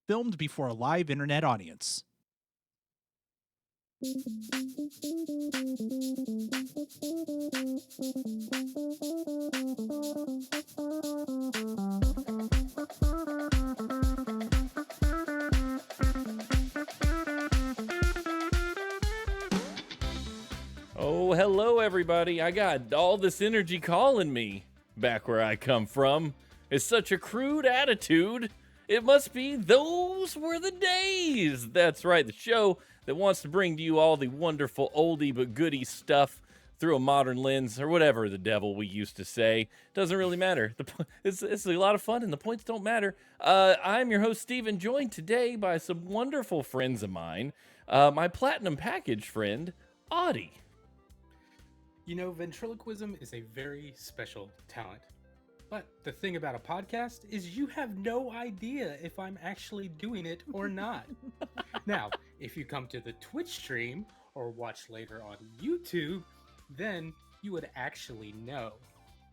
filmed before a live internet audience. Oh, hello, everybody. I got all this energy calling me back where I come from. It's such a crude attitude. It must be those were the days. That's right, the show that wants to bring to you all the wonderful oldie but goodie stuff through a modern lens, or whatever the devil we used to say. Doesn't really matter. It's a lot of fun, and the points don't matter. I'm your host, Steven, joined today by some wonderful friends of mine. My platinum package friend, Audie. You know, ventriloquism is a very special talent. But the thing about a podcast is you have no idea if I'm actually doing it or not. Now, if you come to the Twitch stream or watch later on YouTube, then you would actually know.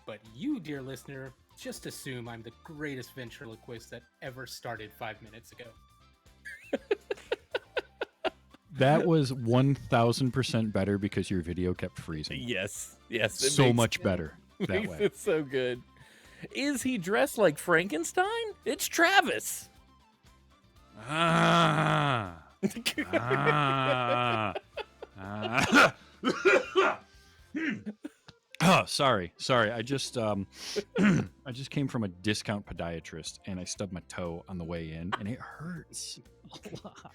But you, dear listener, just assume I'm the greatest ventriloquist that ever started 5 minutes ago. That was 1,000% better because your video kept freezing. Yes. So much better that Makes way. it so good. Is he dressed like Frankenstein? It's Travis. Oh, sorry. I just came from a discount podiatrist and I stubbed my toe on the way in and it hurts a lot.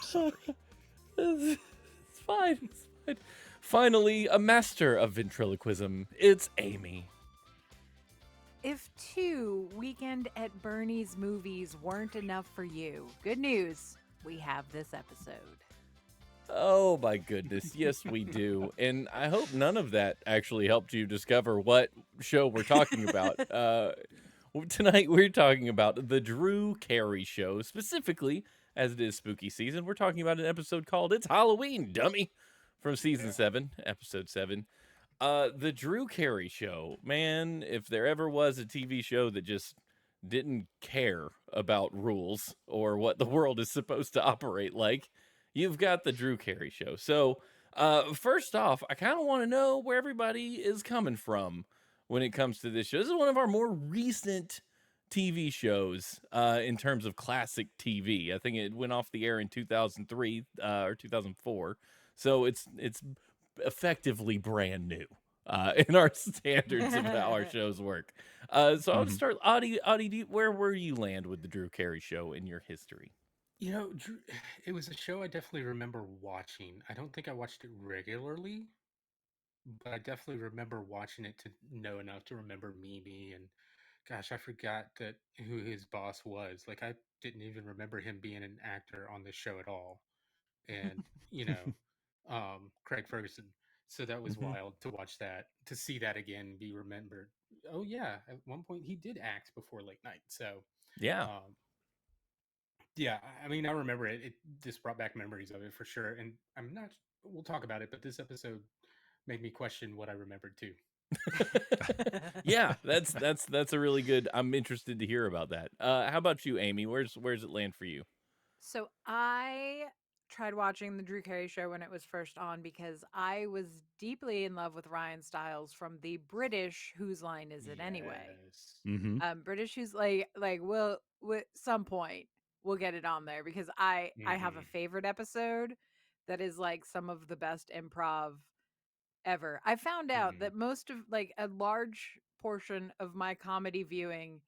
Sorry. It's fine. Finally, a master of ventriloquism. It's Amy. If 2 Weekend at Bernie's movies weren't enough for you, good news, we have this episode. Oh my goodness, yes we do. And I hope none of that actually helped you discover what show we're talking about. Tonight we're talking about the Drew Carey Show, specifically, as it is spooky season, we're talking about an episode called It's Halloween, Dummy, from season 7, episode 7. The Drew Carey Show, man, if there ever was a TV show that just didn't care about rules or what the world is supposed to operate like, you've got the Drew Carey Show. So, first off, I kind of want to know where everybody is coming from when it comes to this show. This is one of our more recent TV shows in terms of classic TV. I think it went off the air in 2003 or 2004. So it's effectively brand new in our standards of how our shows work. So I'll start. Audie, where were you land with the Drew Carey Show in your history? You know, Drew, it was a show I definitely remember watching. I don't think I watched it regularly, but I definitely remember watching it to know enough to remember Mimi. And gosh, I forgot who his boss was. Like, I didn't even remember him being an actor on the show at all. And, Craig Ferguson. So that was wild to watch that, to see that again, be remembered. Oh yeah, at one point he did act before late night. So Yeah. yeah, I mean, I remember it. It just brought back memories of it for sure. And I'm not. We'll talk about it, but this episode made me question what I remembered too. Yeah, that's a really good. I'm interested to hear about that. How about you, Amy? Where's it land for you? So I tried watching the Drew Carey Show when it was first on because I was deeply in love with Ryan Stiles from the British Whose Line Is It Anyway? Yes. British Who's we'll at some point we'll get it on there because I have a favorite episode that is like some of the best improv ever. I found out that most of a large portion of my comedy viewing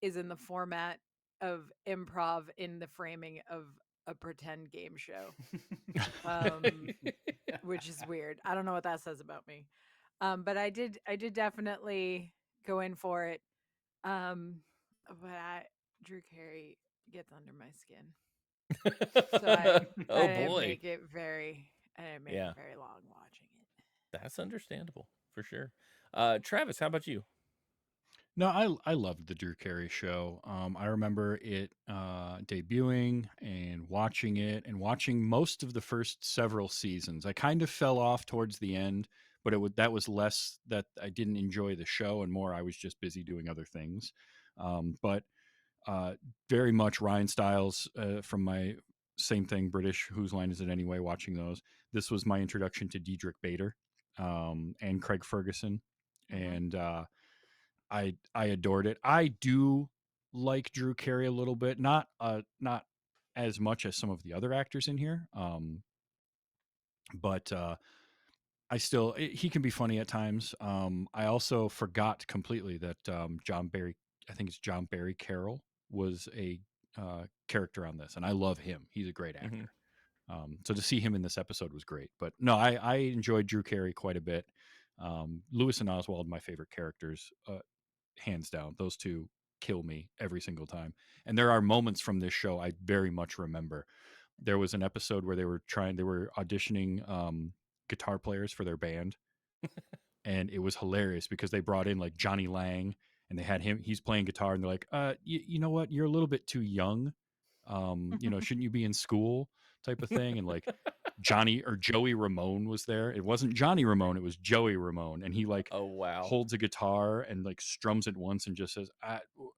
is in the format of improv in the framing of a pretend game show, which is weird. I don't know what that says about me. But I did definitely go in for it. But Drew Carey gets under my skin. So I didn't Boy. make it very long watching it. That's understandable for sure. Travis, how about you? No, I loved the Drew Carey Show. I remember it debuting and watching most of the first several seasons. I kind of fell off towards the end, but that was less that I didn't enjoy the show and more I was just busy doing other things. But Uh, very much Ryan Stiles from my same thing, British. Whose Line Is It Anyway? Watching those. This was my introduction to Diedrich Bader and Craig Ferguson, Mhm. and I adored it. I do like Drew Carey a little bit, not as much as some of the other actors in here, but I still he can be funny at times. I also forgot completely that John Barry, I think it's John Barry Carroll, was a character on this, and I love him. He's a great Hmm. actor. So to see him in this episode was great. But no, I enjoyed Drew Carey quite a bit. Lewis and Oswald, my favorite characters, hands down. Those two kill me every single time. And there are moments from this show I very much remember. There was an episode where they were auditioning guitar players for their band, and it was hilarious because they brought in like Johnny Lang, and they had him. He's playing guitar, and they're like, you know what? You're a little bit too young. Shouldn't you be in school?" Type of thing. And like Joey Ramone was there. It wasn't Johnny Ramone, it was Joey Ramone, and he like Oh wow. holds a guitar and like strums it once and just says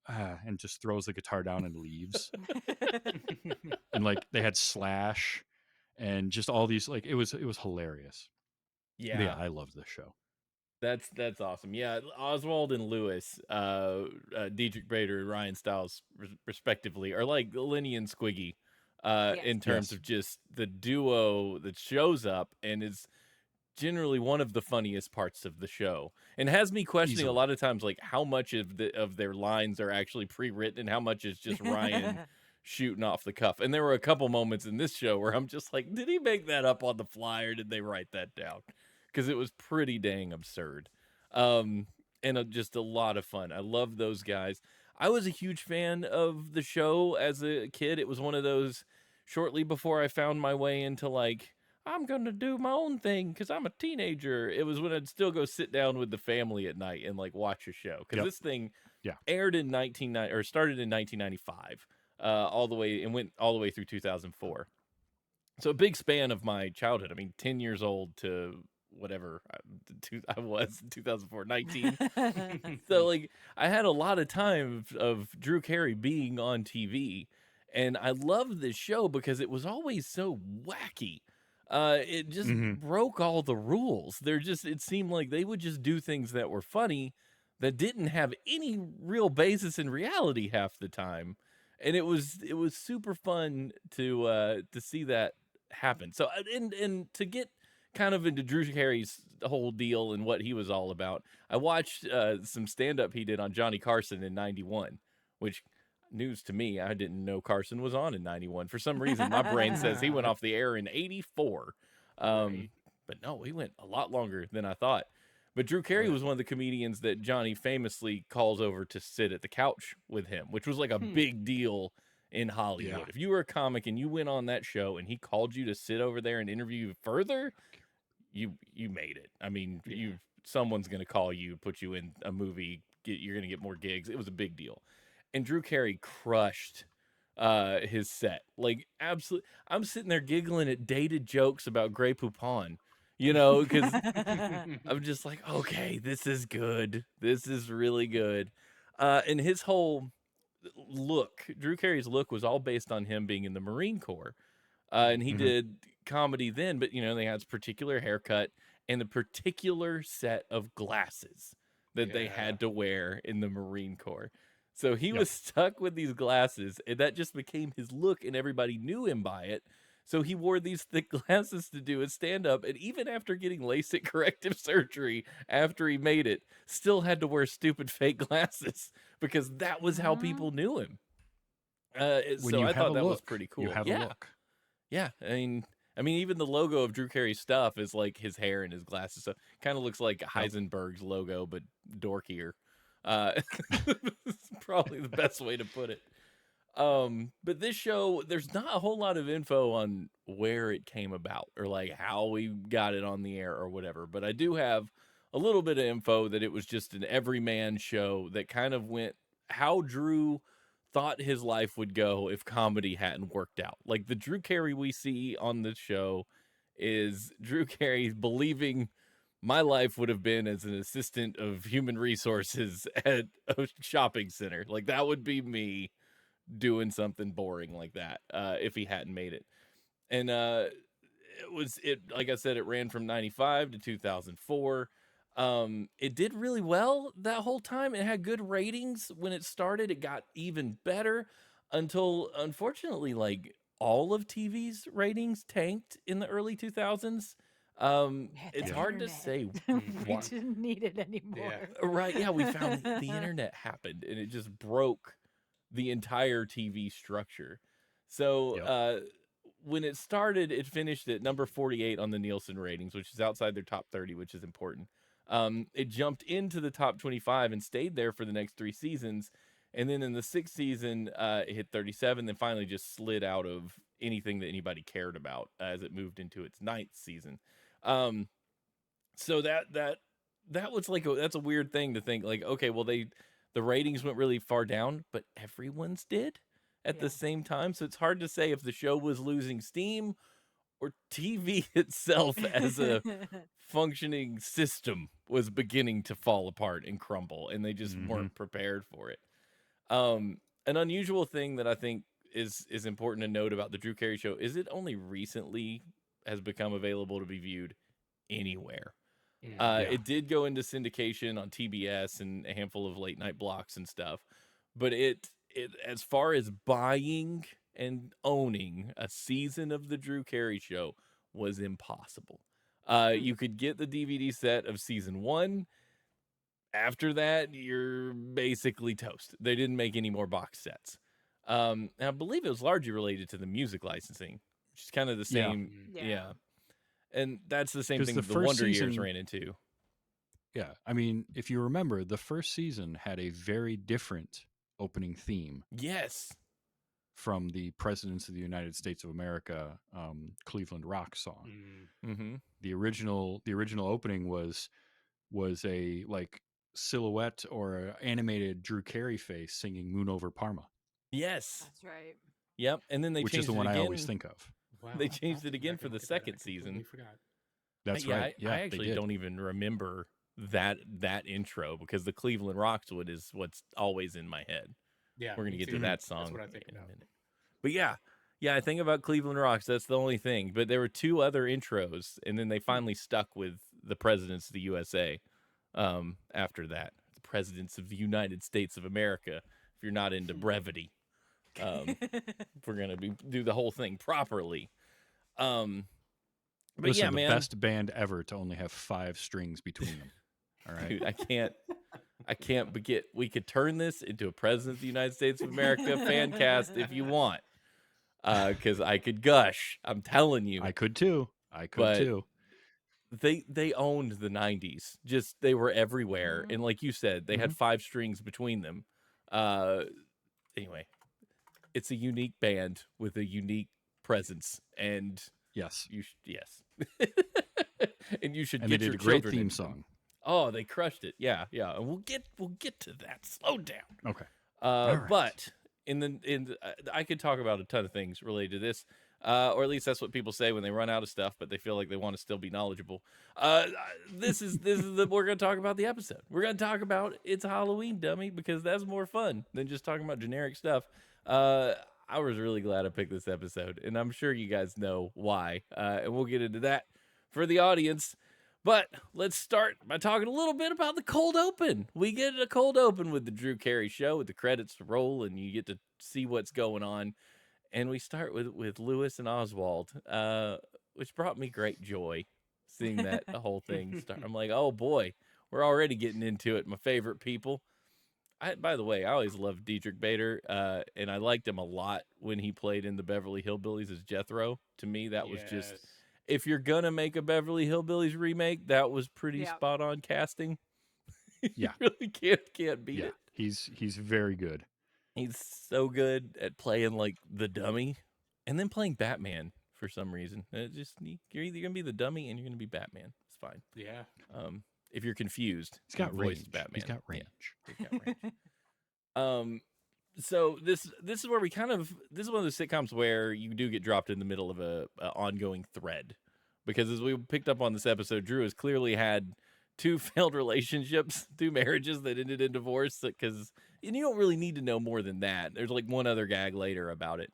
and just throws the guitar down and leaves. And like they had Slash and just all these, like it was hilarious. But yeah, Yeah. I loved this show. That's awesome. Yeah, Oswald and Lewis, Diedrich Bader and Ryan Stiles, respectively, are like Lenny and Squiggy, Yes. in terms Yes. of just the duo that shows up and is generally one of the funniest parts of the show, and has me questioning a Easily. lot of times like how much of their lines are actually pre-written and how much is just Ryan shooting off the cuff. And there were a couple moments in this show where I'm just like, did he make that up on the fly or did they write that down? Because it was pretty dang absurd. Um, and just a lot of fun. I love those guys. I was a huge fan of the show as a kid. It was one of those shortly before I found my way into like, I'm going to do my own thing because I'm a teenager. It was when I'd still go sit down with the family at night and like watch a show. Because Yep. this thing Yeah. aired in started in 1995, all the way and went all the way through 2004. So a big span of my childhood. I mean, 10 years old to whatever I was in 2004, 19. So like I had a lot of time of Drew Carey being on TV, and I loved this show because it was always so wacky. It just Hmm. broke all the rules. It seemed like they would just do things that were funny that didn't have any real basis in reality half the time. And it was super fun to see that happen. So and to get kind of into Drew Carey's whole deal and what he was all about, I watched some stand up he did on Johnny Carson in '91, which news to me. I didn't know Carson was on in '91. For some reason, my brain says he went off the air in '84. Right. But no, he went a lot longer than I thought. But Drew Oh Carey yeah. was one of the comedians that Johnny famously calls over to sit at the couch with him, which was like a Hmm. big deal in Hollywood. Yeah. If you were a comic and you went on that show and he called you to sit over there and interview you further, you made it. I mean, Yeah. someone's gonna call you, put you in a movie, you're gonna get more gigs. It was a big deal, and Drew Carey crushed his set. Like absolutely, I'm sitting there giggling at dated jokes about Grey Poupon, because I'm just like, okay, this is good. This is really good. And his whole look, Drew Carey's look was all based on him being in the Marine Corps. And he Hmm. did comedy then, but they had this particular haircut and a particular set of glasses that they Yeah. had to wear in the Marine Corps. So he Yep. was stuck with these glasses, and that just became his look, and everybody knew him by it. So he wore these thick glasses to do his stand up. And even after getting LASIK corrective surgery, after he made it, still had to wear stupid fake glasses because that was how Mhm. people knew him. When So you I have thought a that was look, pretty you cool. have a Yeah. look. Yeah, I mean, even the logo of Drew Carey's stuff is like his hair and his glasses. So kind of looks like Yep. Heisenberg's logo, but dorkier. It's probably the best way to put it. But this show, there's not a whole lot of info on where it came about or like how we got it on the air or whatever. But I do have a little bit of info that it was just an everyman show that kind of went how Drew thought his life would go if comedy hadn't worked out. Like the Drew Carey we see on this show is Drew Carey believing my life would have been as an assistant of human resources at a shopping center. Like that would be me. doing something boring like that if he hadn't made it. And it like I said, it ran from 95 to 2004. It did really well that whole time. It had good ratings when it started. It got even better until, unfortunately, like all of TV's ratings tanked in the early 2000s. It's The hard to internet. say We why. didn't need it anymore. Right? Yeah, we found the internet happened, and it just broke the entire TV structure. So Yep. when it started, it finished at number 48 on the Nielsen ratings, which is outside their top 30, which is important. It jumped into the top 25 and stayed there for the next 3 seasons. And then in the 6th season, it hit 37, then finally just slid out of anything that anybody cared about as it moved into its 9th season. So that was like that's a weird thing to think, like, okay, well, the ratings went really far down, but everyone's did at the Yeah. same time. So it's hard to say if the show was losing steam or TV itself as a functioning system was beginning to fall apart and crumble, and they just weren't prepared for it. An unusual thing that I think is important to note about the Drew Carey Show is it only recently has become available to be viewed anywhere. Yeah. It did go into syndication on TBS and a handful of late night blocks and stuff, but it as far as buying and owning a season of the Drew Carey Show was impossible. You could get the DVD set of season 1. After that, you're basically toast. They didn't make any more box sets. And I believe it was largely related to the music licensing, which is kind of the Yeah. same. Yeah. Yeah. And that's the same 'Cause thing the the first Wonder Years season- ran into. Yeah. I mean, if you remember, the first season had a very different opening theme Yes. from the Presidents of the United States of America Cleveland Rock song. Mm-hmm. The original opening was a like silhouette or a animated Drew Carey face singing Moon Over Parma, Yes. That's right. Yep. And then they which changed is the it one again. I always think of. Wow, They I'll changed have it to go again back for and the look at that. I second season. completely forgot. That's Yeah, right. Yeah, I they actually did. don't even remember that intro because the Cleveland Rockswood is what's always in my head. Yeah, We're gonna me get too. to that That's song what I think in a about. minute. But yeah, I think about Cleveland Rocks. That's the only thing. But there were 2 other intros, and then they finally stuck with the Presidents of the USA. After that, the Presidents of the United States of America. If you're not into brevity, if we're gonna do the whole thing properly. But Listen, yeah, the man, best band ever to only have 5 strings between them. All right. dude, I can't forget. We could turn this into a President of the United States of America fan cast if you want, because I could gush. I'm telling you. I could too. But they owned the 90s. Just they were everywhere, and like you said, they had 5 strings between them. Anyway, it's a unique band with a unique presence, and Yes. yes, and you should And get they your did a great children theme into them. song. Oh, they crushed it. Yeah, and we'll get to that. Slow down. Okay. All right. But I could talk about a ton of things related to this, or at least that's what people say when they run out of stuff, but they feel like they want to still be knowledgeable. This is we're going to talk about the episode. We're going to talk about It's Halloween, dummy, because that's more fun than just talking about generic stuff. I was really glad I picked this episode, and I'm sure you guys know why, and we'll get into that for the audience. But let's start by talking a little bit about the cold open. We get a cold open with the Drew Carey Show with the credits roll, and you get to see what's going on. And we start with Lewis and Oswald, which brought me great joy seeing that whole thing start. I'm like, oh boy, we're already getting into it. My favorite people. By the way, I always loved Dietrich Bader, and I liked him a lot when he played in the Beverly Hillbillies as Jethro. To me, that was just, if you're gonna make a Beverly Hillbillies remake, that was pretty spot on casting. Yeah. You really can't beat it. He's very good. He's so good at playing like the dummy, and then playing Batman for some reason. You're either gonna be the dummy and you're gonna be Batman. It's fine. Yeah. If you're confused, He's got you voiced range. Batman. He's got Yeah, range. he's got range. So this is where this is one of those sitcoms where you do get dropped in the middle of a ongoing thread, because as we picked up on this episode, Drew has clearly had 2 failed relationships, 2 marriages that ended in divorce because and you don't really need to know more than that. There's like one other gag later about it.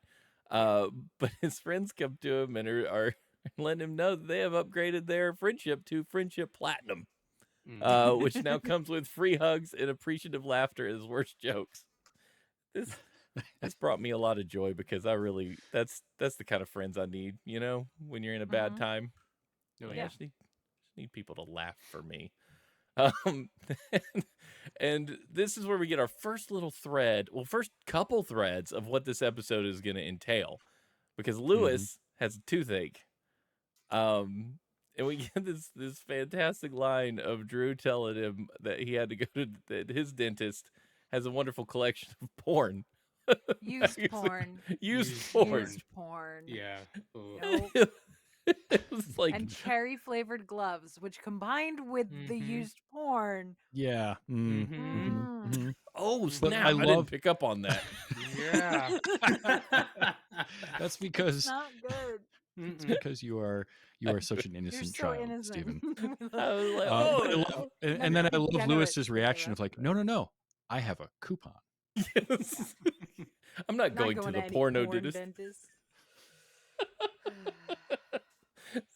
But his friends come to him and are letting him know that they have upgraded their friendship to friendship platinum, which now comes with free hugs and appreciative laughter at his worst jokes. This brought me a lot of joy because that's the kind of friends I need, when you're in a bad time. Oh, I yeah. just need people to laugh for me. Um, and this is where we get our first little thread. Well, first couple threads of what this episode is going to entail, because Lewis has a toothache. And we get this fantastic line of Drew telling him that he had to go to that his dentist has a wonderful collection of porn. Used porn. Used porn. Used porn. Yeah. Nope. It was like, And cherry flavored gloves, which combined with the used porn. Yeah. oh But snap! I I didn't love pick up on that. Yeah. that's It's because not good. it's because you are such an You're innocent so child, innocent. Stephen. I was like, But oh I love, and then I love Degenerate Lewis's kid, reaction of right? like, no, I have a coupon. yes. I'm not going to the any porno porn dentist.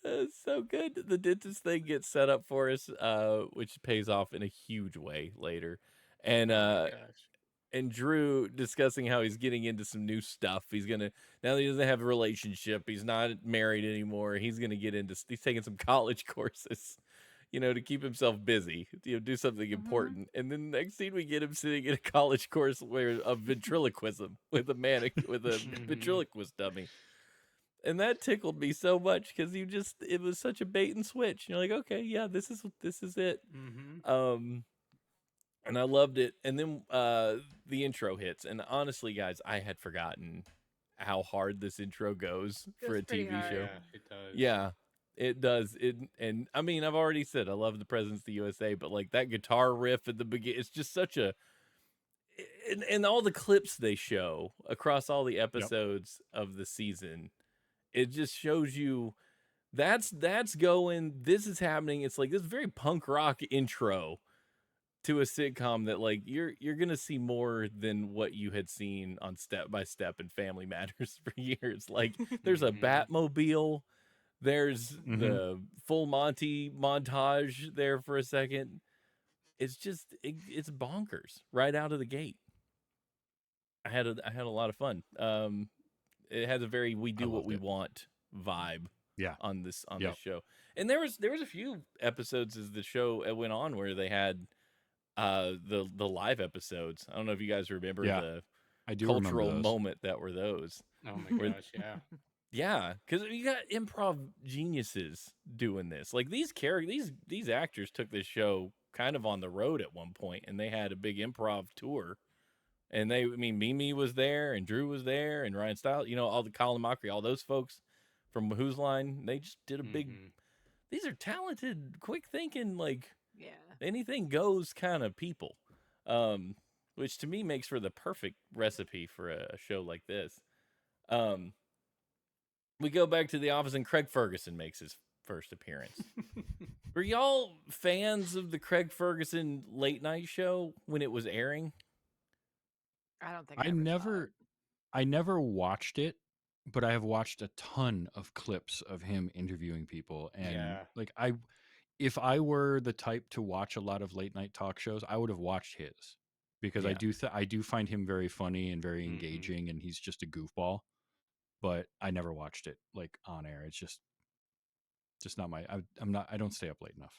It's so good. The dentist thing gets set up for us, which pays off in a huge way later. And Oh my gosh. and Drew discussing how he's getting into some new stuff. He's gonna, now that he doesn't have a relationship, he's not married anymore. He's taking some college courses, to keep himself busy, do something important. And then the next scene we get him sitting in a college course of ventriloquism with a ventriloquist dummy. And that tickled me so much because it was such a bait and switch. You're like, okay, yeah, this is it. And I loved it. And then the intro hits. And honestly, guys, I had forgotten how hard this intro goes for a TV show. Yeah, it does. Yeah, it does. And I mean, I've already said I love the Presidents of the USA, but like that guitar riff at the beginning, it's just such a. And all the clips they show across all the episodes of the season, it just shows you that's going. This is happening. It's like this very punk rock intro to a sitcom that like you're gonna see more than what you had seen on Step by Step and Family Matters for years. Like there's a Batmobile, there's the Full Monty montage there for a second. It's just it's bonkers right out of the gate. I had a lot of fun. It has a very we do what we want vibe. Yeah. On this show, and there was a few episodes as the show went on where they had the live episodes. I don't know if you guys remember the I do cultural remember those. moment that were those. Oh my gosh, yeah. Yeah, because you got improv geniuses doing this. Like these actors took this show kind of on the road at one point, and they had a big improv tour. And Mimi was there, and Drew was there, and Ryan Stiles, all the Colin Mockery, all those folks from Who's Line. They just did a big. These are talented, quick thinking, like anything goes kind of people, which to me makes for the perfect recipe for a show like this. We go back to the office, and Craig Ferguson makes his first appearance. Were y'all fans of the Craig Ferguson late night show when it was airing? I don't think I never watched it, but I have watched a ton of clips of him interviewing people, and if I were the type to watch a lot of late night talk shows, I would have watched his, because I do find him very funny and very engaging, and he's just a goofball. But I never watched it like on air. It's just not my. I don't stay up late enough.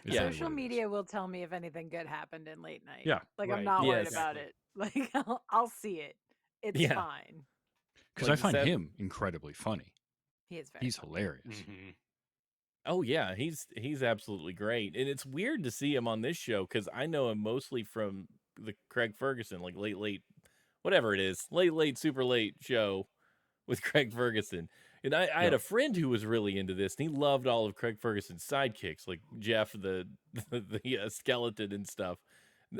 Social media will tell me if anything good happened in late night. Yeah, like I'm not worried about it. Like I'll see it. It's fine. Because I find him incredibly funny. He's hilarious. Oh yeah, he's absolutely great, and it's weird to see him on this show because I know him mostly from the Craig Ferguson, like late, whatever it is, late, super late show with Craig Ferguson. And I had a friend who was really into this, and he loved all of Craig Ferguson's sidekicks, like Jeff, the skeleton and stuff.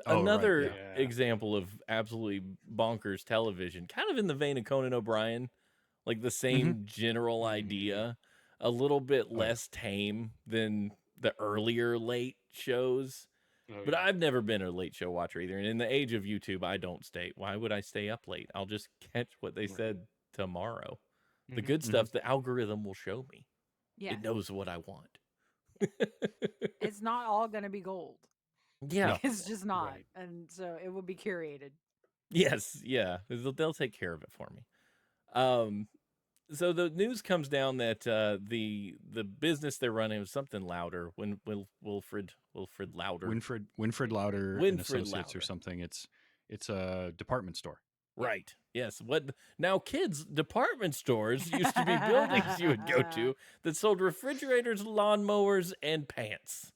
Another example of absolutely bonkers television, kind of in the vein of Conan O'Brien, like the same general idea, a little bit less tame than the earlier late shows. Oh But yeah. I've never been a late show watcher either. And in the age of YouTube, I don't stay. Why would I stay up late? I'll just catch what they Right. said tomorrow. The Mm-hmm. good Mhm. stuff, the algorithm will show me. Yeah. It knows what I want. It's not all going to be gold. Yeah. No. It's just not. Right. And so it will be curated. Yes. Yeah. They'll take care of it for me. So the news comes down that the business they're running was something louder. When Wilfred Louder. Winfred Louder and Winfred Associates or Louder. something. It's a department store. Right. Yes. What now? Kids, department stores used to be buildings you would go to that sold refrigerators, lawnmowers, and pants.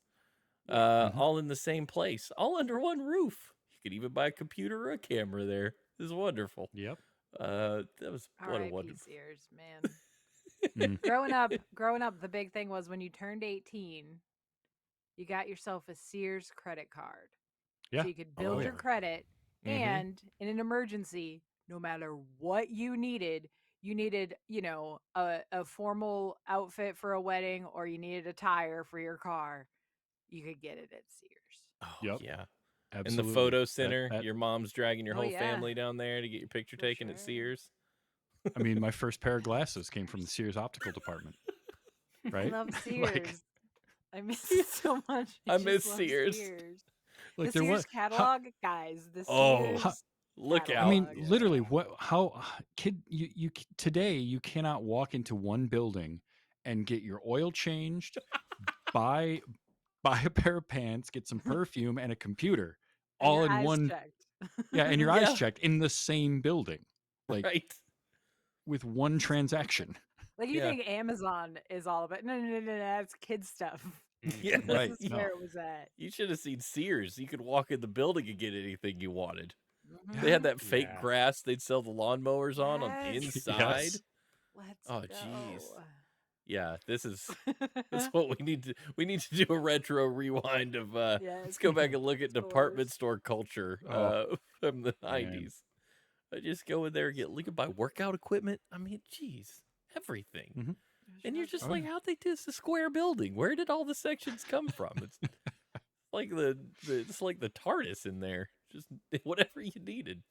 All in the same place, all under one roof. You could even buy a computer or a camera there. This is wonderful. Yep. That was what a R.I.P. wonderful. Sears, man. Mm. growing up, the big thing was when you turned 18, you got yourself a Sears credit card. Yeah. So you could build Oh, your yeah. credit, Mhm. and in an emergency, no matter what you needed, a formal outfit for a wedding, or you needed a tire for your car, you could get it at Sears. Oh Yep. yeah. Absolutely. In the photo center, That- your mom's dragging your Oh, whole yeah. family down there to get your picture For taken at sure. Sears. I mean, my first pair of glasses came from the Sears optical department. Right? I love Like- Sears. I miss it so much. I just miss love Sears. Like the there Sears was catalog, guys. The Oh, Sears. Look catalog. out! I mean, Yeah. literally, today you cannot walk into one building and get your oil changed, buy a pair of pants, get some perfume and a computer, And all your in eyes one. checked. Yeah, and your Yeah. eyes checked in the same building, like right. with one transaction. Like you Yeah. think Amazon is all about no, that's kid stuff. Yeah. Mhm. Right. This is No. where it was at. You should have seen Sears. You could walk in the building and get anything you wanted. Mhm. They had that fake Yeah. grass they'd sell the lawnmowers on the Yes. inside. Yes. Let's Oh, go. jeez. Yeah, that's what we need to do a retro rewind of let's Yes. go back and look at department Stores. store culture Oh, from the man. 90s. I just go in there and look at buy workout equipment. I mean, geez, everything. Mhm. And you're just Oh, like, yeah. how'd they do this? A square building? Where did all the sections come from? It's like it's like the TARDIS in there. Just whatever you needed.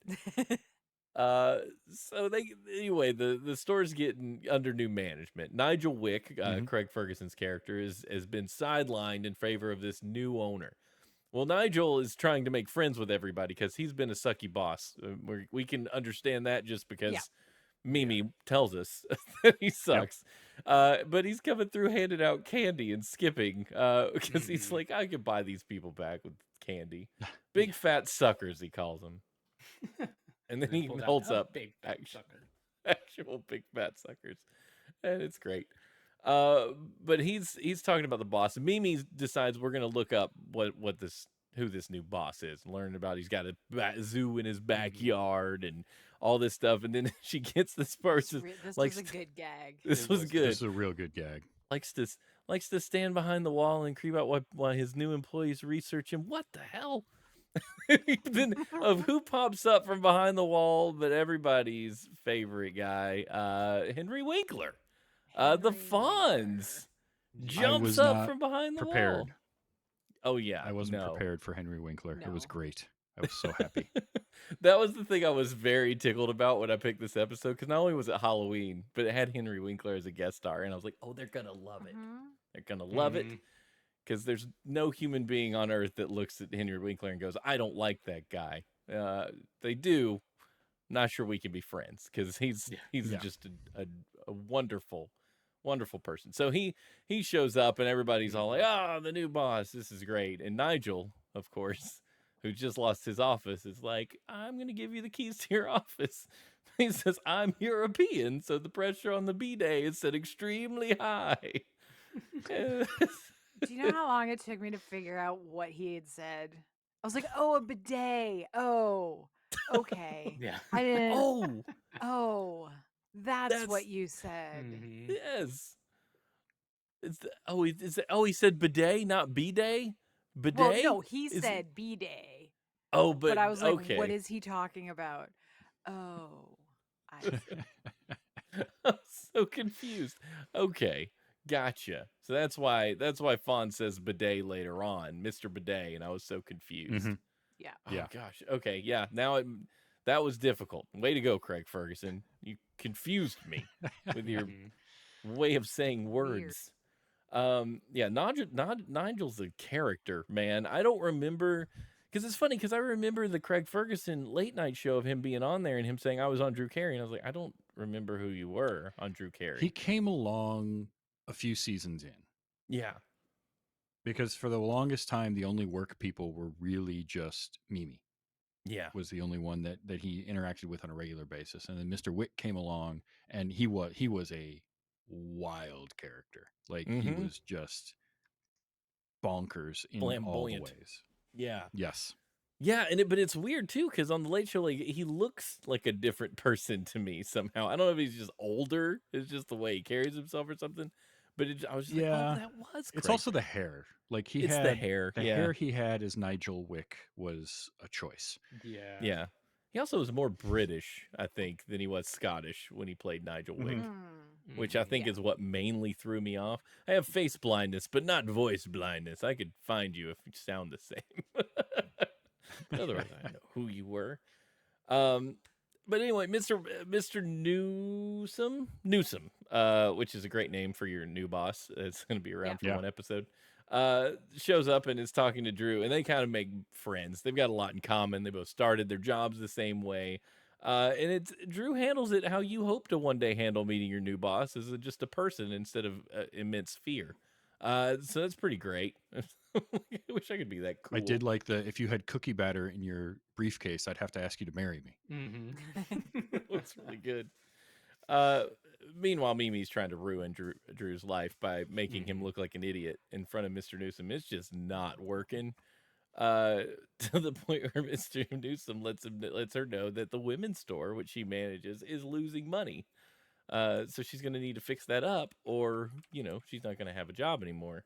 So anyway, the store's getting under new management. Nigel Wick, Mhm. Craig Ferguson's character, has been sidelined in favor of this new owner. Well, Nigel is trying to make friends with everybody because he's been a sucky boss. We can understand that just because Mimi tells us that he sucks. But he's coming through handing out candy and skipping because he's Mhm. like, I could buy these people back with candy. Big fat suckers, he calls them. And then he Pulled out holds a up big fat action- sucker. actual big fat suckers, and it's great. But he's talking about the boss. Mimi decides we're gonna look up who this new boss is, and learn about he's got a zoo in his backyard and all this stuff. And then she gets this person. This likes was a to- good gag. This It was was. good. This is a real good gag. Likes to stand behind the wall and creep out while his new employees research him. What the hell? Then of who pops up from behind the wall, but everybody's favorite guy, Henry Winkler. The Henry Fonz jumps was up not from behind the prepared. wall. Oh yeah, I wasn't no. prepared for Henry Winkler. It was No. great. I was so happy. That was the thing I was very tickled about when I picked this episode, because not only was it Halloween, but it had Henry Winkler as a guest star, and I was like, oh, they're gonna love it. Mhm. They're gonna love it. Mhm. Because there's no human being on earth that looks at Henry Winkler and goes, I don't like that guy. They do. Not sure we can be friends, because he's Yeah. just a wonderful, wonderful person. So he shows up and everybody's all like, the new boss, this is great. And Nigel, of course, who just lost his office, is like, I'm going to give you the keys to your office. He says, I'm European, so the pressure on the B-day is set extremely high. Do you know how long it took me to figure out what he had said? I was like, oh, a bidet. Oh, okay. Yeah. I didn't. Oh, Oh, that's That's- what you said. Mhm. yes. He said bidet, not B-day? Bidet? Well, no, he Is- said B-day. Oh, But I was like, okay. what is he talking about? Oh, I see. I'm so confused. Okay, Gotcha. So that's why Fawn says bidet later on, Mr. Bidet, and I was so confused. Mhm. Yeah. Oh Yeah. gosh. Okay, yeah. That was difficult. Way to go, Craig Ferguson. You confused me with your way of saying Weird. words. Yeah, Nigel's a character, man. I don't remember because it's funny because I remember the Craig Ferguson late night show of him being on there and him saying I was on Drew Carey, and I was like, I don't remember who you were on Drew He Carey. came along a few seasons in Yeah. because for the longest time, the only work people were really just Mimi. Yeah. Was the only one that he interacted with on a regular basis, and then Mr. Wick came along, and he was a wild character. Like he Mm-hmm. was just bonkers in all the Flamboyant. ways. Yeah. Yes. Yeah, but it's weird too because on the Late Show, like he looks like a different person to me somehow. I don't know if he's just older. It's just the way he carries himself or something. But I was just like, oh, Yeah. that was. It's Craig also the hair. Like he It's had the hair. the Yeah. hair he had as Nigel Wick was a choice. Yeah. Yeah. He also was more British, I think, than he was Scottish when he played Nigel Wick, Mm. which I think Yeah. is what mainly threw me off. I have face blindness, but not voice blindness. I could find you if you sound the same. Otherwise, I know who you were. But anyway, Mr. Newsom, which is a great name for your new boss. It's going to be around for Yeah. one episode. Shows up and is talking to Drew, and they kind of make friends. They've got a lot in common. They both started their jobs the same way. And it's Drew handles it how you hope to one day handle meeting your new boss, as just a person instead of immense fear. So that's pretty great. I wish I could be that cool. I did like if you had cookie batter in your briefcase, I'd have to ask you to marry me. That's really good. Meanwhile, Mimi's trying to ruin Drew's life by making him look like an idiot in front of Mr. Newsom. It's just not working. To the point where Mr. Newsom lets her know that the women's store, which she manages, is losing money. So she's going to need to fix that up, or she's not going to have a job anymore.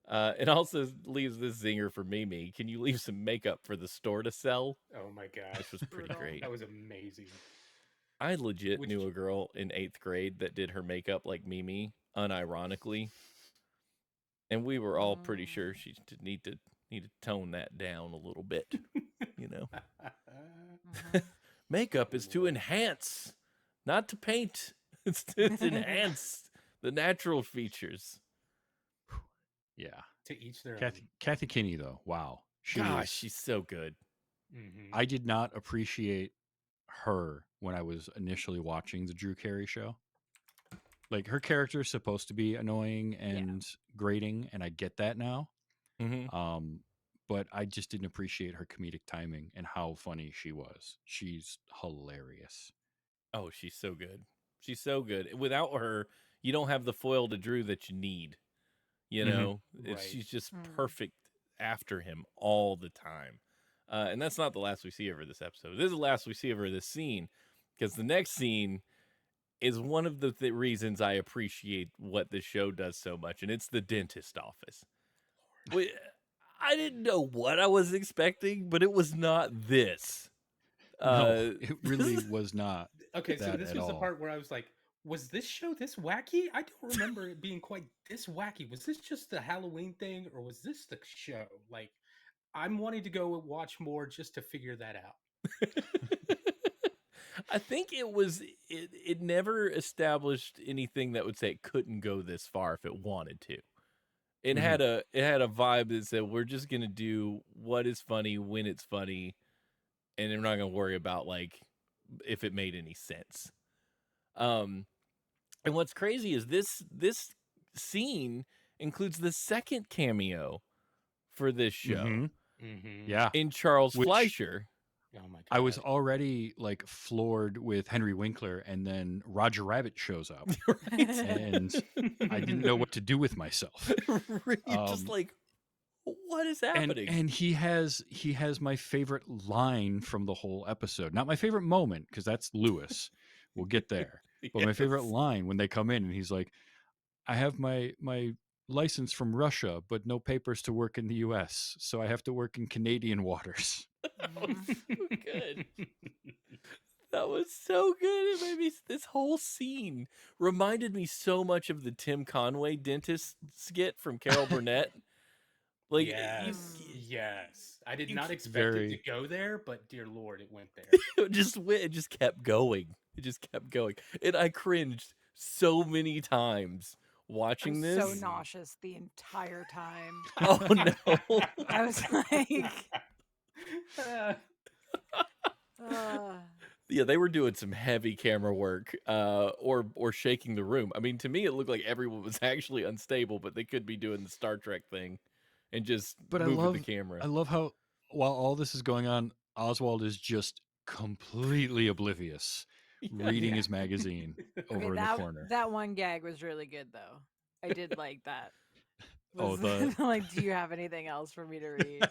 It also leaves this zinger for Mimi. Can you leave some makeup for the store to sell? Oh my gosh. Which was pretty great. That was amazing. I legit knew a girl in 8th grade that did her makeup like Mimi, unironically. And we were all pretty sure she need to tone that down a little bit, Makeup is to enhance, not to paint. It's to enhance the natural features. Yeah. To each their Kathy Kinney, though, wow. She's so good. I did not appreciate her when I was initially watching the Drew Carey Show. Like, her character is supposed to be annoying and grating, and I get that now. But I just didn't appreciate her comedic timing and how funny she was. She's hilarious. Oh, she's so good. She's so good. Without her, you don't have the foil to Drew that you need. She's just perfect after him all the time. And that's not the last we see of her this episode. This is the last we see of her this scene, because the next scene is one of the reasons I appreciate what this show does so much, and it's the dentist office. I didn't know what I was expecting, but it was not this. No, it really was not. Okay, so this was the part where I was like, was this show this wacky? I don't remember it being quite this wacky. Was this just the Halloween thing, or was this the show? Like, I'm wanting to go watch more just to figure that out. I think it never established anything that would say it couldn't go this far if it wanted to. It had a vibe that said we're just gonna do what is funny when it's funny, and we're not gonna worry about like if it made any sense. And what's crazy is this scene includes the second cameo for this show. Yeah, in Charles Fleischer. Oh my God. I was already like floored with Henry Winkler, and then Roger Rabbit shows up, and I didn't know what to do with myself. You're just like, what is happening? And he has my favorite line from the whole episode. Not my favorite moment, because that's Lewis. We'll get there. But my favorite line when they come in and he's like, I have my license from Russia, but no papers to work in the US, so I have to work in Canadian waters. That was so good. That was so good. It made me, this whole scene reminded me so much of the Tim Conway dentist skit from Carol Burnett. Like Yes, yes. I did you not c- expect it to Very. go there, but dear Lord, it went there. it just went, it just kept going. It just kept going. And I cringed so many times I watching was so this. nauseous the entire time. Oh no. I was like, uh, Yeah, they were doing some heavy camera work, or shaking the room. I mean, to me, it looked like everyone was actually unstable, but they could be doing the Star Trek thing and just But moving the camera. I love how while all this is going on, Oswald is just completely oblivious, reading Yeah. his magazine okay, over in the corner. that one gag was really good though. I did like that. Oh, Was the like, do you have anything else for me to read?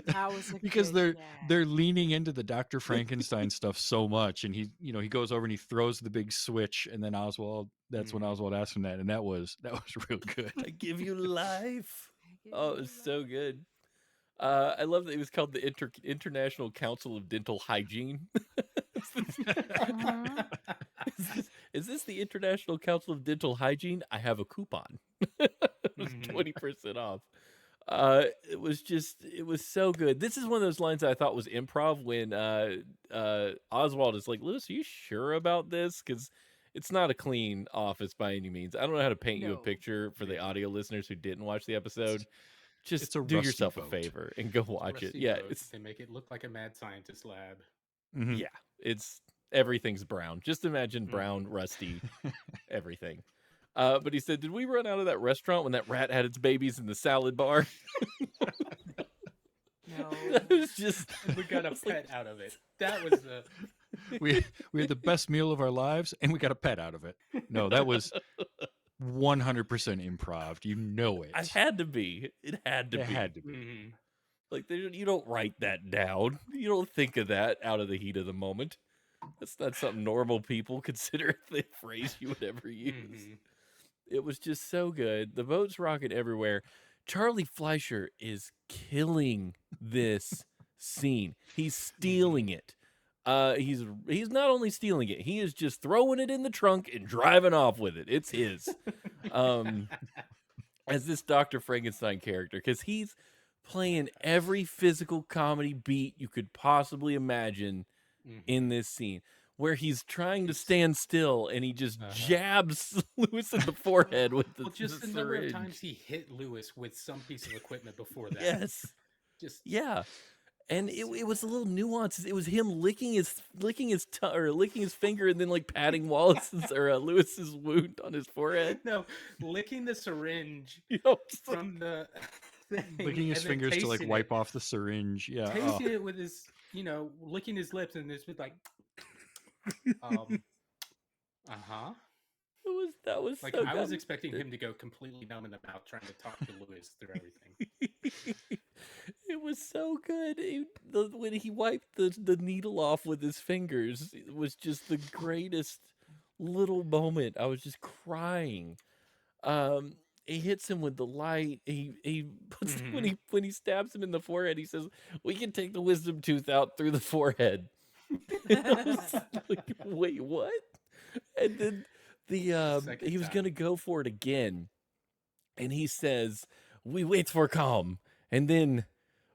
That was a because good they're gag. leaning into the Dr. Frankenstein stuff so much, and he goes over and he throws the big switch, and then Oswald. That's when Oswald asked him that, and that was real good. I give you life. I give Oh, you it was life. so good. I love that it was called the International Council of Dental Hygiene. Mhm. Is this the International Council of Dental Hygiene? I have a coupon. It was 20% off. It was so good. This is one of those lines that I thought was improv when Oswald is like, Lewis, are you sure about this? Because it's not a clean office by any means. I don't know how to paint you a No. picture for the audio listeners who didn't watch the episode. Just It's a do rusty yourself a boat. favor and go watch it. Rusty Yeah, boat. it's They make it look like a mad scientist lab. Mhm. yeah, it's everything's brown. Just imagine brown, rusty, everything. But he said, did we run out of that restaurant when that rat had its babies in the salad bar? No. It was just, And we got a it's like, pet out of it. That was the. we had the best meal of our lives, and we got a pet out of it. No, that was 100% improv. You know it. I had to be. It had to It be. had to be. Mhm. Like, you don't write that down. You don't think of that out of the heat of the moment. That's not something normal people consider the phrase you would ever use. It was just so good. The boat's rocking everywhere. Charlie Fleischer is killing this scene. He's stealing it. He's not only stealing it, he is just throwing it in the trunk and driving off with it. It's his. As this Dr. Frankenstein character, because he's playing every physical comedy beat you could possibly imagine in this scene, where he's trying to stand still and he just jabs Lewis in the forehead with the, Well, just the the number of syringe. times he hit Lewis with some piece of equipment before that. Yes. Just Yeah. And it was a little nuances. It was him licking his finger and then like patting Wallace's or Lewis's wound on his forehead. no, licking the syringe You know, from the thing, Licking his and then fingers to like tasting wipe off the syringe. Yeah. tasting it with his, licking his lips, and it's like, that was like so I was dumb. expecting him to go completely numb in the mouth trying to talk to Lewis through everything. It was so good. When he wiped the needle off with his fingers, it was just the greatest little moment. I was just crying. He hits him with the light. He puts when he stabs him in the forehead, he says, "We can take the wisdom tooth out through the forehead." I was like, wait, what? And then Second he was time. gonna go for it again, and he says, "We wait for calm, and then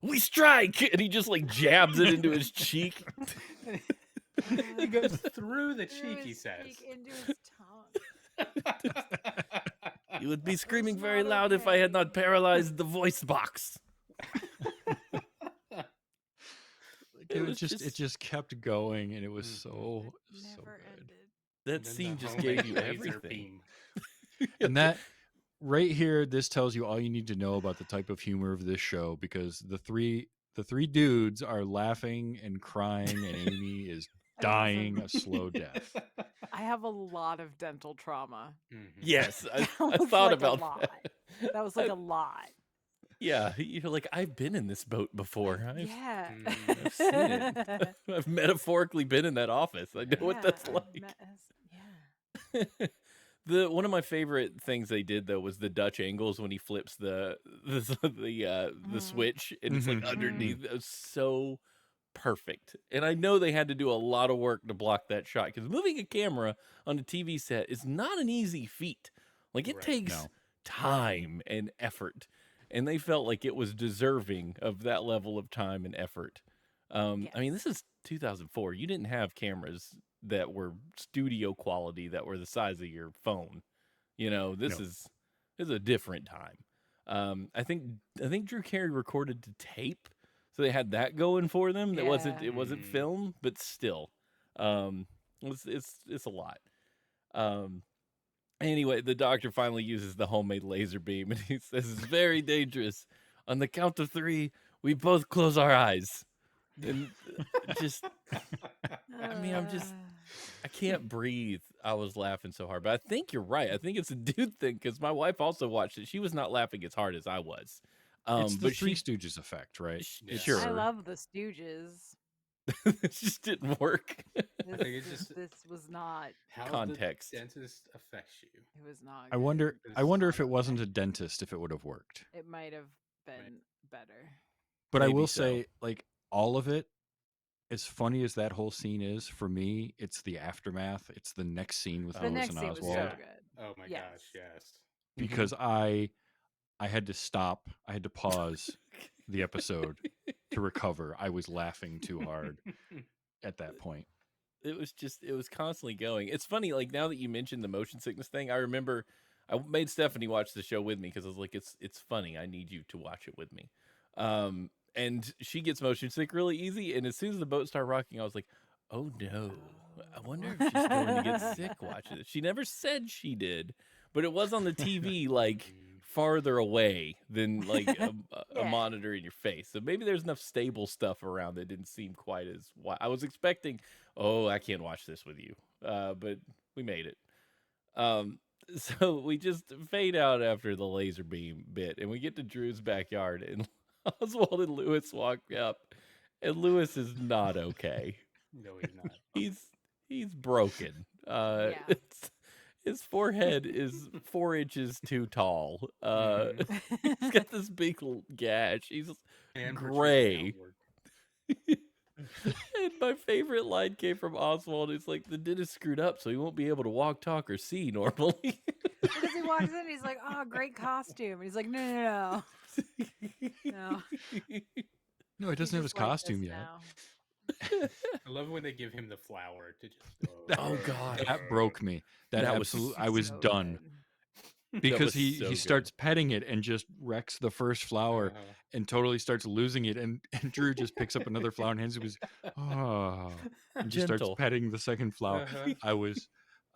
we strike," and he just like jabs it into his cheek. It goes through the cheek, he says. Into his tongue. You would be screaming That's very not loud if I had okay. not paralyzed the voice box. It just kept going, and it was so Never good. ended. That And then scene the just homemade gave you laser everything. beam. And that right here, this tells you all you need to know about the type of humor of this show, because the three dudes are laughing and crying, and Amy is dying a slow death. I have a lot of dental trauma. Yes, I That was thought like a about lot. that. That was like a lot. Yeah, you're like, I've been in this boat before. Yeah. I've seen it. I've metaphorically been in that office. I know what that's I've like. Yeah. One of my favorite things they did though was the Dutch angles when he flips the switch and it's like underneath. It was so perfect. And I know they had to do a lot of work to block that shot because moving a camera on a TV set is not an easy feat. Like it Right. takes No. time and effort, and they felt like it was deserving of that level of time and effort. I mean, this Yes. is 2004. You didn't have cameras that were studio quality that were the size of your phone. You know, No. this is a different time. I think Drew Carey recorded to tape, so they had that going for them. That wasn't Yeah. it wasn't film, but still, it's a lot. Um, anyway, the doctor finally uses the homemade laser beam, and he says it's very dangerous. On the count of 3, we both close our eyes, and just I mean, I can't breathe. I was laughing so hard, but I think you're right. I think it's a dude thing because my wife also watched it. She was not laughing as hard as I was. It's the But Three she Stooges effect, right? Yeah. I sure love the Stooges. it just didn't work. I think it's just This was not. how Context. the dentist affects you. It was not. I Good. wonder Because- if it wasn't a dentist, if it would have worked. It might have been better. But I Maybe will so. say, like, all of it, as funny as that whole scene is, for me, it's the aftermath. It's the next scene with The The Lewis next and scene was Oswald. so Yeah. good. Oh my Yes. gosh, yes. Because I had to stop. I had to pause the episode to recover. I was laughing too hard at that point. It was constantly going. It's funny, like now that you mentioned the motion sickness thing, I remember I made Stephanie watch the show with me because I was like, it's funny. I need you to watch it with me. And she gets motion sick really easy. And as soon as the boat started rocking, I was like, oh no, I wonder if she's going to get sick watching this. She never said she did, but it was on the TV like farther away than like a Yeah. monitor in your face. So maybe there's enough stable stuff around that didn't seem quite as I was expecting. Oh, I can't watch this with you. But we made it. So we just fade out after the laser beam bit, and we get to Drew's backyard, and Oswald and Lewis walk up, and Lewis is not okay. No, he's not. He's broken. Yeah. His forehead is 4 inches too tall. He's got this big gash. He's And gray. protrude And my favorite line came from Oswald. It's like the dentist screwed up, so he won't be able to walk, talk, or see normally. Because he walks in, he's like, "Oh, great costume," and he's like, "No, no." No, he doesn't have his costume yet. I love when they give him the flower to just go. Oh, God. That broke me. That That was absolutely. I was So done good. because was he so good. starts petting it and just wrecks the first flower Uh-huh. and totally starts losing it. And Drew just picks up another flower and hands it was and just starts Gentle. petting the second flower. Uh-huh.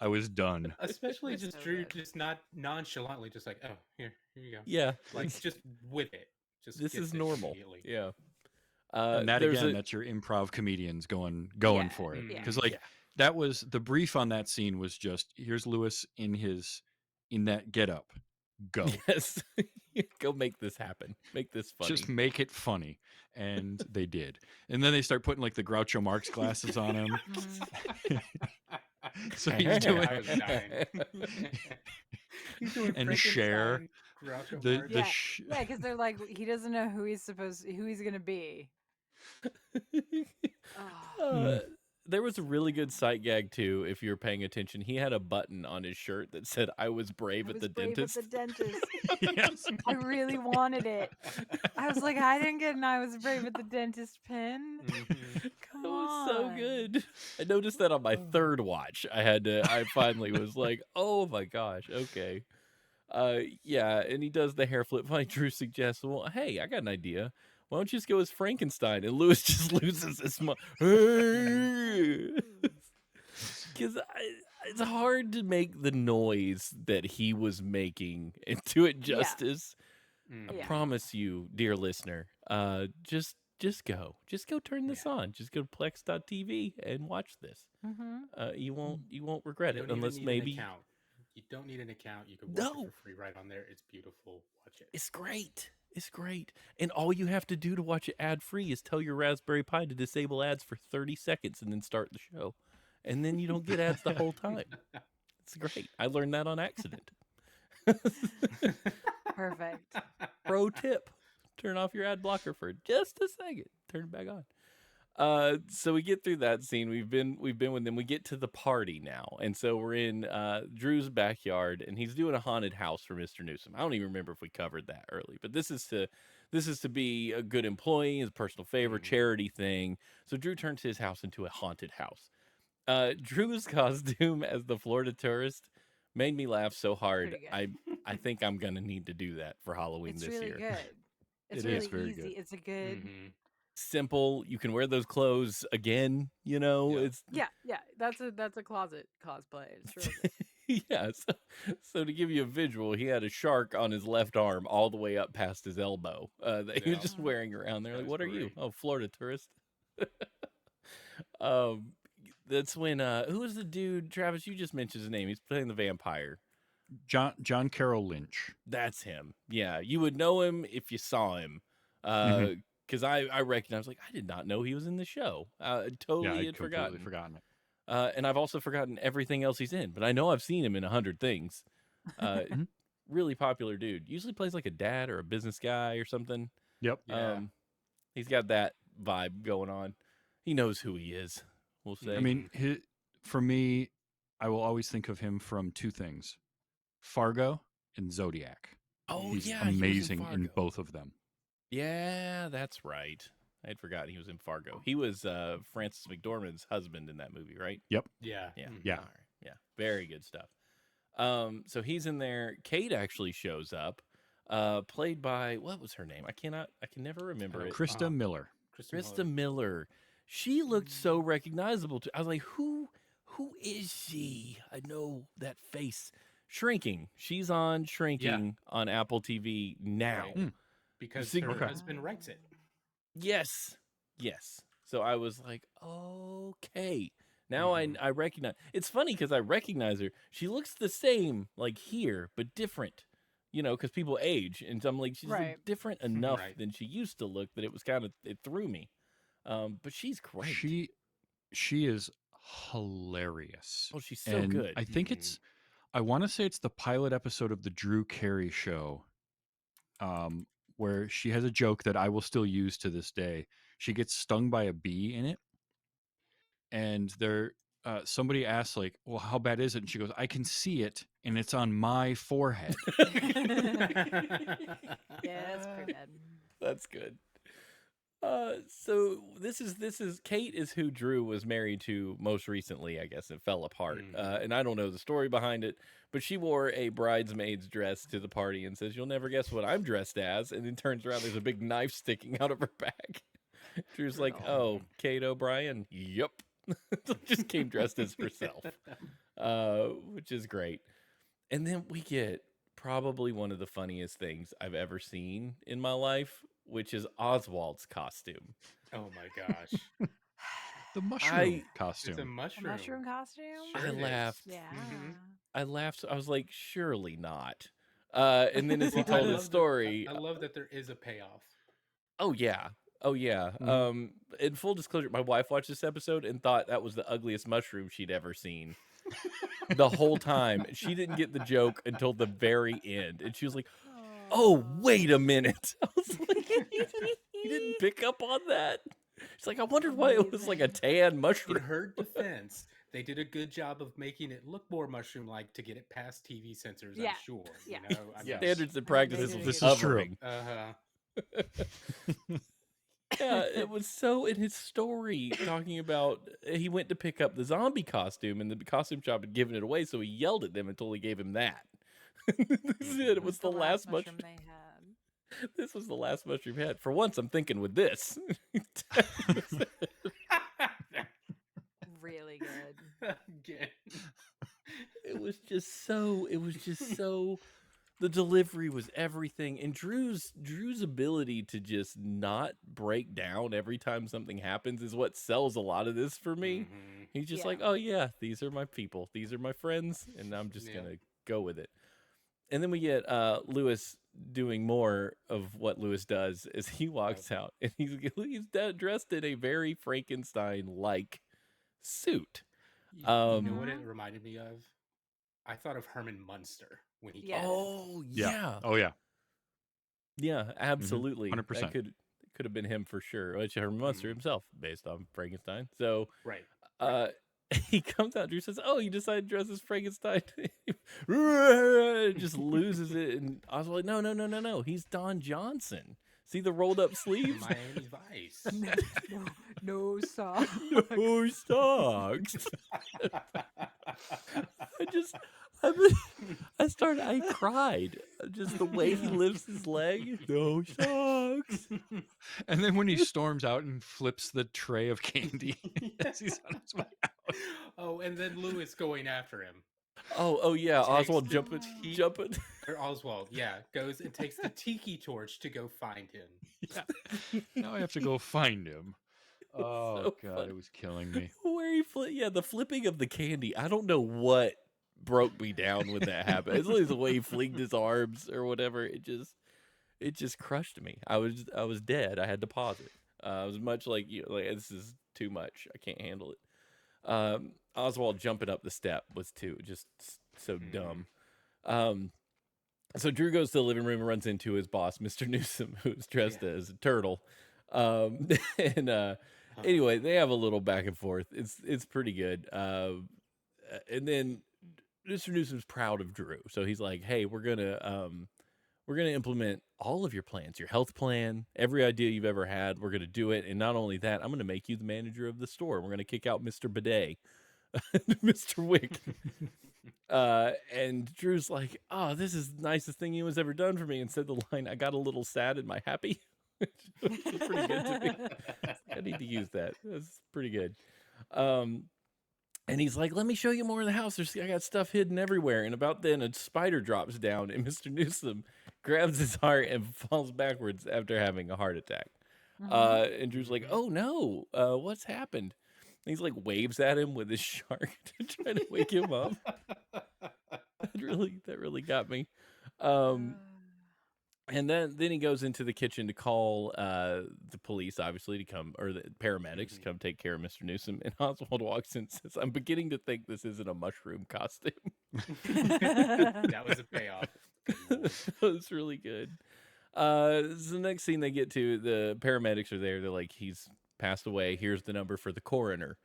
I was done. Especially It's just so Drew, good. just not nonchalantly, just like, oh, here you go. Yeah. Like it's- just with it. Just this gets is it normal. immediately. Yeah. And that there's again, a- that's your improv comedians going Yeah, for it. yeah. Because like Yeah. that was the brief on that scene was just here's Lewis in that get up. Go. Yes. Go make this happen. Make this funny. Just make it funny. And they did. And then they start putting like the Groucho Marx glasses on him. So he's doing I was dying. He's doing And Cher, Frankenstein, Groucho the Marx. Yeah. sh- Yeah, because they're like, he doesn't know who he's gonna be. Oh. There was a really good sight gag too. If you're paying attention, he had a button on his shirt that said "I was brave I at was the brave dentist." at the dentist. yes. I really wanted it. I was like, I didn't get an "I was brave at the dentist" pin. Mhm. Come That was on. so good. I noticed that on my third watch. I finally was like, oh my gosh, okay. Yeah, and he does the hair flip. Funny, Drew suggests, well, hey, I got an idea. Why don't you just go as Frankenstein? And Lewis just loses his mind. Because it's hard to make the noise that he was making and do it Yeah. justice. Mm. I Yeah. promise you, dear listener, just go turn this Yeah. on. Just go to plex.tv and watch this. Mm-hmm. You won't regret You it don't even unless need maybe an account. You don't need an account. You can watch No. it for free right on there. It's beautiful. Watch it. it's great. It's great. And all you have to do to watch it ad free is tell your Raspberry Pi to disable ads for 30 seconds and then start the show. And then you don't get ads the whole time. It's great. I learned that on accident. Perfect. Pro tip: turn off your ad blocker for just a second. Turn it back on. So we get through that scene. We've been with them. We get to the party now, and so we're in Drew's backyard, and he's doing a haunted house for Mr. Newsom. I don't even remember if we covered that early, but this is to be a good employee, his personal favor, charity thing. So Drew turns his house into a haunted house. Drew's costume as the Florida tourist made me laugh so hard. Pretty good. I think I'm gonna need to do that for Halloween It's this really year. good. It's It is really very easy. good. It's a good. Simple. You can wear those clothes again. You know, Yeah. it's Yeah. That's a closet cosplay. It's really good. yeah. So to give you a visual, he had a shark on his left arm all the way up past his elbow that he was Yeah. just wearing around there. That Like, was what are you? great. Oh, Florida tourist. um, that's when who was the dude? Travis, you just mentioned his name. He's playing the vampire. John Carroll Lynch. That's him. Yeah, you would know him if you saw him. Mhm. Because I recognized, like, I did not know he was in the show. Yeah, Totally I'd had completely forgotten. forgotten it. And I've also forgotten everything else he's in, but I know I've seen him in 100 things. Mhm. Really popular dude. Usually plays like a dad or a business guy or something. Yep. Yeah. He's got that vibe going on. He knows who he is, we'll say. I mean, for me, I will always think of him from two things: Fargo and Zodiac. Oh, He's yeah, he was in amazing in Fargo. both of them. Yeah, that's right. I had forgotten he was in Fargo. He was Frances McDormand's husband in that movie, right? Yep. Yeah. Yeah. Yeah. All right. Yeah. Very good stuff. So he's in there. Kate actually shows up, played by, what was her name? I can never remember it. Krista Miller. Krista Miller. She looked so recognizable I was like, who is she? I know that face. Shrinking. She's on Shrinking on Apple TV now. Right. Because her husband writes it. Yes. So I was like, okay. Now I recognize. It's funny because I recognize her. She looks the same, like here, but different. You know, because people age, and I'm like, she's different enough than she used to look that it threw me. But she's great. She is hilarious. Oh, she's so good. I think I want to say it's the pilot episode of the Drew Carey Show, where she has a joke that I will still use to this day. She gets stung by a bee in it, and somebody asks, like, well, how bad is it? And she goes, I can see it, and it's on my forehead. Yeah, that's pretty good. That's good. So this is Kate is who Drew was married to most recently, I guess. It fell apart. And I don't know the story behind it, but she wore a bridesmaid's dress to the party and says, "You'll never guess what I'm dressed as." And then turns around, there's a big knife sticking out of her back. Drew's like, "Oh, Kate O'Brien." Yep. Just came dressed as herself. Which is great. And then we get probably one of the funniest things I've ever seen in my life, which is Oswald's costume. Oh my gosh. The mushroom costume. It's a mushroom. A mushroom costume? Sure I it is. laughed. Yeah. I laughed. I was like, surely not. And then as he told his story, I love that there is a payoff. oh yeah. In full disclosure, my wife watched this episode and thought that was the ugliest mushroom she'd ever seen. The whole time. She didn't get the joke until the very end. And she was like, "Oh, wait a minute." I was like, you didn't pick up on that? She's like, I wondered why it was like a tan mushroom. In her defense, they did a good job of making it look more mushroom-like to get it past TV censors, I'm sure. Yeah. You know? I mean, Standards and practices. This is true. Yeah, it was so in his story talking about he went to pick up the zombie costume and the costume shop had given it away, so he yelled at them until he gave him that. It was the last mushroom they had. This was the last mushroom he had. For once, I'm thinking with this. Really good. Again. It was just so the delivery was everything, and Drew's ability to just not break down every time something happens is what sells a lot of this for me. He's just like, oh yeah, these are my people, these are my friends, and I'm just gonna go with it. And then we get Lewis doing more of what Lewis does as he walks out, and he's dressed in a very Frankenstein-like suit. You know what it reminded me of? I thought of Herman Munster when he Oh yeah. yeah. Oh yeah. Yeah, absolutely. 100%. That could have been him for sure. Which Herman Munster himself, based on Frankenstein. So, Right. he comes out. Drew says, "Oh, you decided to dress as Frankenstein?" Just loses it, and Oswald, no. He's Don Johnson. See the rolled up sleeves? Miami Vice. No socks. No socks. I cried. Just the way he lifts his leg. No socks. And then when he storms out and flips the tray of candy as he's on his way out. Oh, and then Lewis going after him. Oh yeah, Takes Oswald the jumping. Or Oswald, yeah, goes and takes the tiki torch to go find him. Yeah. Now I have to go find him. Oh so God, funny. it was killing me. Where he the flipping of the candy. I don't know what broke me down when that happened. It's like the way he flinged his arms or whatever. It just crushed me. I was dead. I had to pause it. I was much like you. Like, this is too much. I can't handle it. Oswald jumping up the step was just so dumb. So Drew goes to the living room and runs into his boss, Mr. Newsom, who's dressed as a turtle. Anyway, they have a little back and forth. It's pretty good. And then Mr. Newsom's proud of Drew, so he's like, "Hey, we're gonna implement all of your plans, your health plan, every idea you've ever had. We're gonna do it, and not only that, I'm gonna make you the manager of the store. We're gonna kick out Mr. Bidet, Mr. Wick." And Drew's like, "Oh, this is the nicest thing anyone's ever done for me," and said the line, "I got a little sad in my happy." Which was pretty good to me. I need to use that. That's pretty good. And he's like, "Let me show you more of the house. I got stuff hidden everywhere." And about then, a spider drops down, and Mr. Newsom grabs his heart and falls backwards after having a heart attack. And Drew's like, "Oh no, what's happened?" And he's like waves at him with his shark to try to wake him up. That really got me. And then he goes into the kitchen to call the police, obviously, to come, or the paramedics to come take care of Mr. Newsom. And Oswald walks in and says, "I'm beginning to think this isn't a mushroom costume." That was a payoff. That was really good. This is the next scene they get to. The paramedics are there. They're like, "He's passed away. Here's the number for the coroner."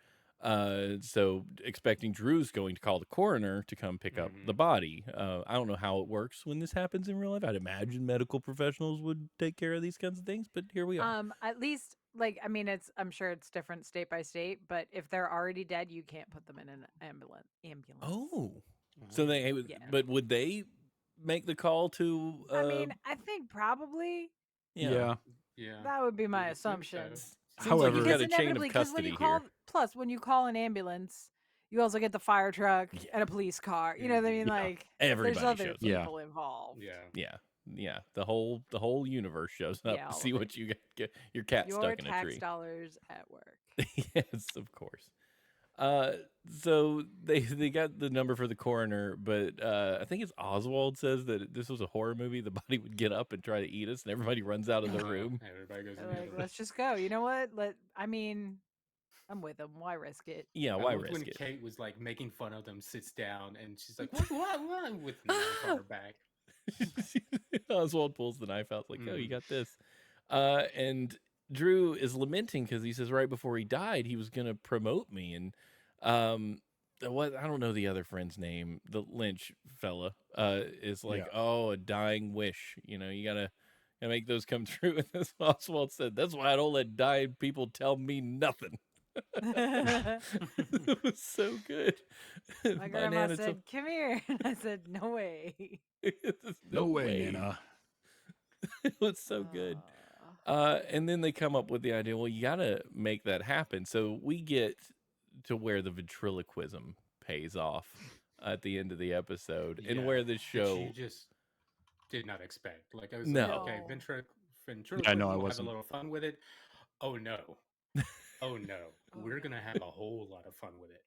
So expecting Drew's going to call the coroner to come pick up the body. I don't know how it works when this happens in real life. I'd imagine medical professionals would take care of these kinds of things, but here we are. At least, like, I mean, I'm sure it's different state by state, but if they're already dead, you can't put them in an ambulance. Oh, so but would they make the call to? I mean, I think probably. Yeah. That would be my You'd think assumption. so. However, you've got a chain of custody here. Plus, when you call an ambulance, you also get the fire truck and a police car. You know what I mean? Yeah. Like, Everybody there's other shows up. people involved. Yeah. The whole universe shows up to see what you get your cat stuck in a tree. Your tax dollars at work. Yes, of course. So they got the number for the coroner, but I think it's Oswald says that if this was a horror movie, the body would get up and try to eat us, and everybody runs out of the room. Everybody goes in the Like, other room. let's just go. You know what? I'm with them. Why risk it? Yeah, I why loved risk when it? Kate was like making fun of them, sits down, and she's like, "What?" with the knife on her back. Oswald pulls the knife out, like, "Oh, you got this." And Drew is lamenting because he says right before he died he was gonna promote me, and what, I don't know the other friend's name, the Lynch fella, is like, "Oh, a dying wish, you gotta make those come true." And that's what Oswald said. "That's why I don't let dying people tell me nothing." It was so good. My grandma said, "Come here." And I said, "No way." No way, Nana. It was so good. And then they come up with the idea, well, you gotta make that happen. So we get to where the ventriloquism pays off at the end of the episode, and where the show you just did not expect. Like, I was No. like, okay, ventriloquism, I know, I we'll have wasn't. a little fun with it. Oh no. Oh no. We're gonna have a whole lot of fun with it.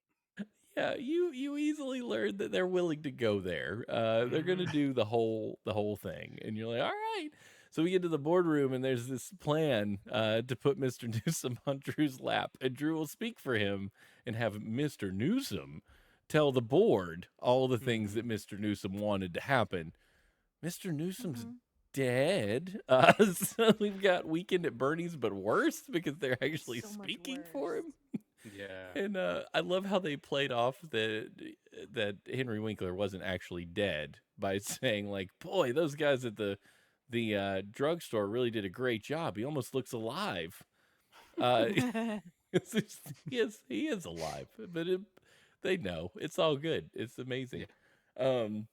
Yeah, you easily learn that they're willing to go there. They're gonna do the whole thing, and you're like, all right. So we get to the boardroom, and there's this plan to put Mr. Newsom on Drew's lap, and Drew will speak for him and have Mr. Newsom tell the board all the things that Mr. Newsom wanted to happen. Mr. Newsom's dead. So we've got Weekend at Bernie's, but worse because they're actually So much speaking for worse. him. Yeah. And I love how they played off that Henry Winkler wasn't actually dead by saying like, "Boy, those guys at the drugstore really did a great job. He almost looks alive." Uh, he is alive, but they know it's all good. It's amazing. Yeah. Um,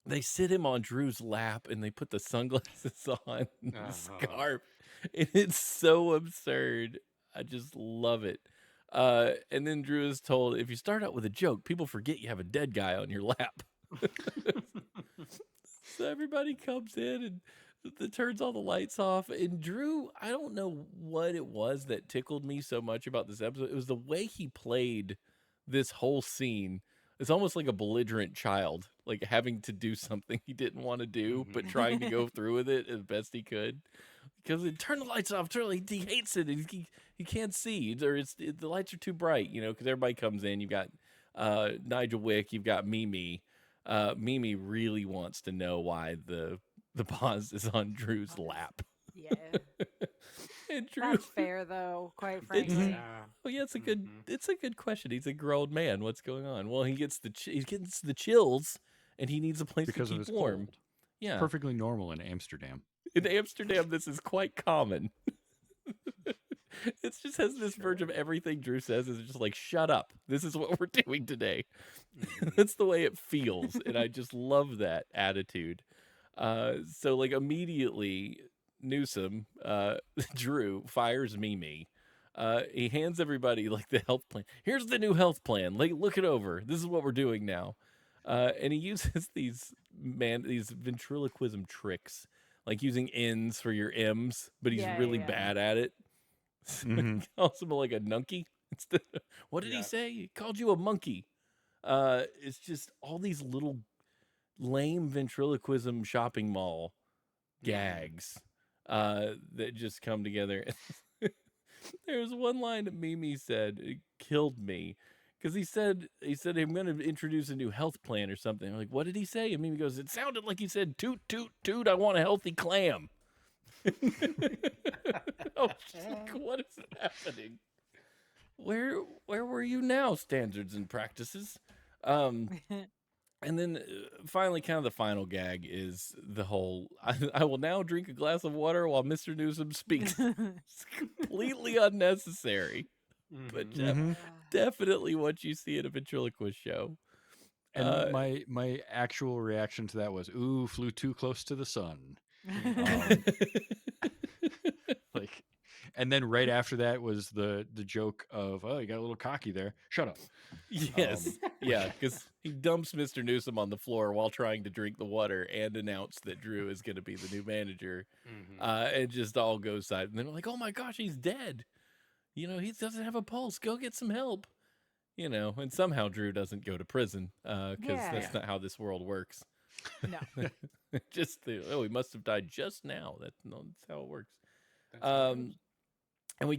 they sit him on Drew's lap and they put the sunglasses on and the Uh-huh. scarf, and it's so absurd. I just love it. And then Drew is told, if you start out with a joke, people forget you have a dead guy on your lap. So everybody comes in and turns all the lights off. And Drew, I don't know what it was that tickled me so much about this episode. It was the way he played this whole scene. It's almost like a belligerent child, like having to do something he didn't want to do, but trying to go through with it as best he could. Because he turn the lights off, he hates it. And he can't see, or the lights are too bright, because everybody comes in. You've got Nigel Wick, you've got Mimi. Mimi really wants to know why the pause is on Drew's lap. Yeah. And Drew, That's fair though, quite it's frankly. Yeah. oh yeah, it's a good question. He's a grown man. What's going on? Well, he gets the chills, and he needs a place because to of keep his warm. cold. Yeah, Perfectly normal in Amsterdam. in Amsterdam, this is quite common. It's just has this verge of everything Drew says is just like, shut up. This is what we're doing today. That's the way it feels. And I just love that attitude. So like immediately Newsom, Drew fires Mimi. He hands everybody like the health plan. Here's the new health plan. Like, look it over. This is what we're doing now. And he uses these ventriloquism tricks, like using N's for your M's, but he's Yeah, really yeah. bad at it. Mhm. He calls him like a nunky. What did he Yeah. say? He called you a monkey. It's just all these little lame ventriloquism shopping mall gags that just come together. There's one line that Mimi said, it killed me. Because he said I'm going to introduce a new health plan or something. I'm like, what did he say? And Mimi goes, it sounded like he said, toot toot toot, I want a healthy clam. Oh, like, what is happening? Where were you now? Standards and practices. And then finally, kind of the final gag is the whole I will now drink a glass of water while Mr. Newsom speaks. It's completely unnecessary, but Mhm. definitely what you see at a ventriloquist show. And my actual reaction to that was, "Ooh, flew too close to the sun." Like, and then right after that was the joke of, "Oh, you got a little cocky there. Shut up." Yes. Yeah, because he dumps Mr. Newsom on the floor while trying to drink the water and announce that Drew is going to be the new manager. It just all goes side. And then like, oh my gosh, he's dead. He doesn't have a pulse. Go get some help. And somehow Drew doesn't go to prison because Yeah. that's not how this world works. No. Just he must have died just now. That's how it works. That's how it goes. And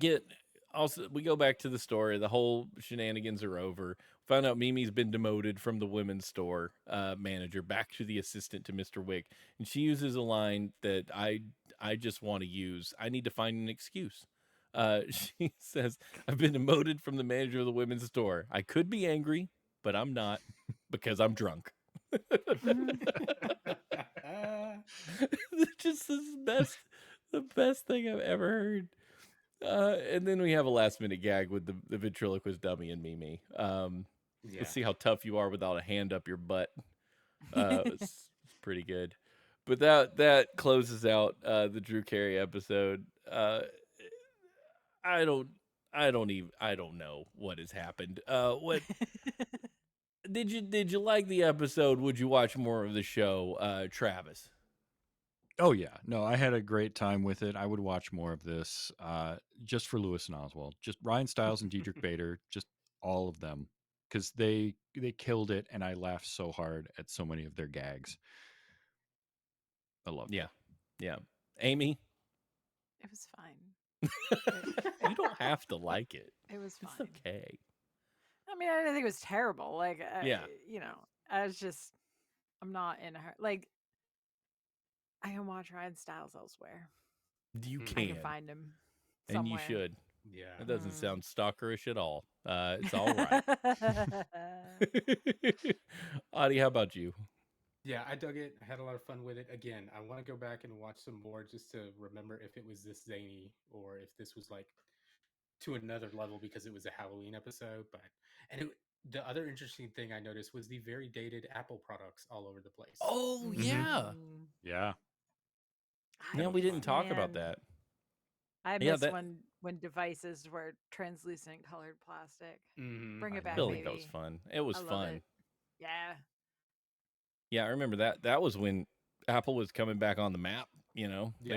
we go back to the story. The whole shenanigans are over. Found out Mimi's been demoted from the women's store manager back to the assistant to Mr. Wick, and she uses a line that I just want to use. I need to find an excuse. She says, "I've been demoted from the manager of the women's store. I could be angry, but I'm not because I'm drunk." Just the best thing I've ever heard. And then we have a last minute gag with the ventriloquist dummy and Mimi. Let's see how tough you are without a hand up your butt. It's pretty good. But that closes out the Drew Carey episode. I don't know what has happened. What did you like the episode? Would you watch more of the show, Travis? Oh yeah, no, I had a great time with it. I would watch more of this, just for Lewis and Oswald, just Ryan Stiles and Diedrich Bader, just all of them, because they killed it, and I laughed so hard at so many of their gags. I loved it. Yeah. Amy, It was fine. you don't have to like it. It was fine. It's okay. I mean, I didn't think it was terrible. Like, Yeah. I was just, I'm not in a hurry. Like, I can watch Ryan Stiles elsewhere. You Mm. I can can, find him and you somewhere. should. Yeah. That doesn't Mm. sound stalkerish at all. It's all right. Audie, how about you? Yeah, I dug it. I had a lot of fun with it. Again, I want to go back and watch some more just to remember if it was this zany or if this was like to another level because it was a Halloween episode. But and it, the other interesting thing I noticed was the very dated Apple products all over the place. Oh Mm-hmm. yeah, Yeah. I yeah. That We was didn't fun. talk about man, that. I Yeah, miss that when devices were translucent colored plastic. Bring I it I back, feel know. like that was baby. fun. It was I love fun. it. Yeah. Yeah, I remember that. That was when Apple was coming back on the map. You know, Yeah.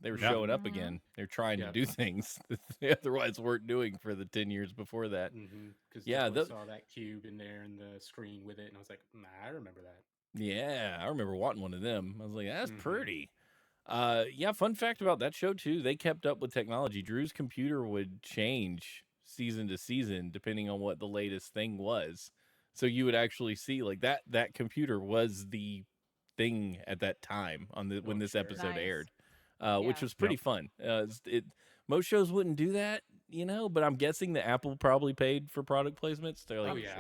they were Yeah. showing up Mm-hmm. again. They're trying to Yeah. do things that they otherwise weren't doing for the 10 years before that. Because Yeah, definitely saw that cube in there and the screen with it, and I was like, nah, I remember that. yeah, I remember wanting one of them. I was like, that's Mm-hmm. pretty. Yeah, fun fact about that show too, they kept up with technology. Drew's computer would change season to season depending on what the latest thing was. So you would actually see like that computer was the thing at that time on the when Oh, this sure. episode Nice. aired. Which Yeah. was pretty Yep. fun. Most shows wouldn't do that, you know, but I'm guessing that Apple probably paid for product placements. They're Oh like, yeah.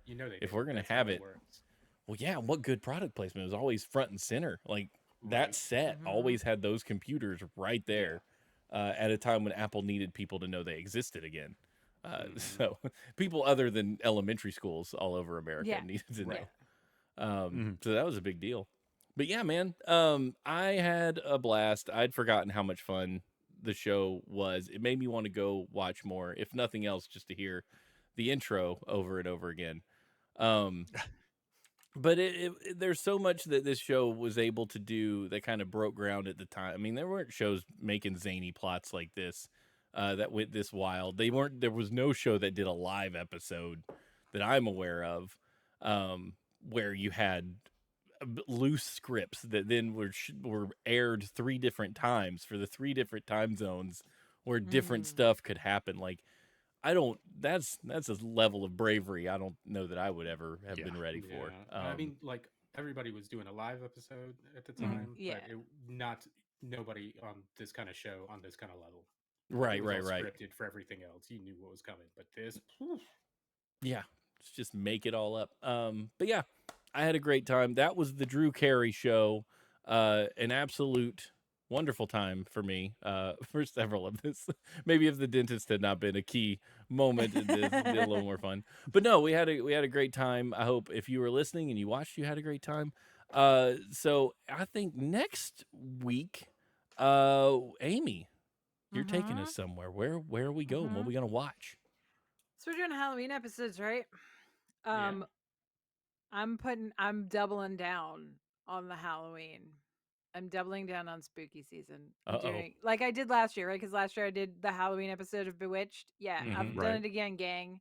You know they if did. we're gonna That's how have it it, works. well, yeah, what good product placement? It was always front and center. Like that Right. set Mm-hmm. always had those computers right Yeah. there at a time when Apple needed people to know they existed again. Mm-hmm. So people other than elementary schools all over America Yeah. needed to Right. know. Mm-hmm. So that was a big deal. But yeah, man, I had a blast. I'd forgotten how much fun the show was. It made me want to go watch more, if nothing else, just to hear the intro over and over again. Um, but there's so much that this show was able to do that kind of broke ground at the time. I mean, there weren't shows making zany plots like this that went this wild. They weren't. There was no show that did a live episode that I'm aware of where you had loose scripts that then were aired 3 different times for the 3 different time zones where different Mm. stuff could happen. Like I don't. That's a level of bravery I don't know that I would ever have Yeah. been ready for. Yeah. I mean, like everybody was doing a live episode at the Mm-hmm. time, Yeah. but not nobody on this kind of show on this kind of level. It Right, was all right. scripted for everything else. You knew what was coming, but this, whew, Yeah, let's just make it all up. But yeah, I had a great time. That was the Drew Carey Show. An absolute wonderful time for me. For several of this. Maybe if the dentist had not been a key moment, it'd be a little more fun. But no, we had a great time. I hope if you were listening and you watched, you had a great time. So I think next week, Amy, you're taking Mm-hmm. us somewhere. Where are we going? What are Mm-hmm. we gonna watch? So we're doing Halloween episodes, right? yeah. Um, I'm doubling down on the Halloween. I'm doubling down on spooky season. I'm Uh oh. doing like I did last year, right? Because last year I did the Halloween episode of Bewitched. Yeah, Mm-hmm. I've done Right. it again, gang.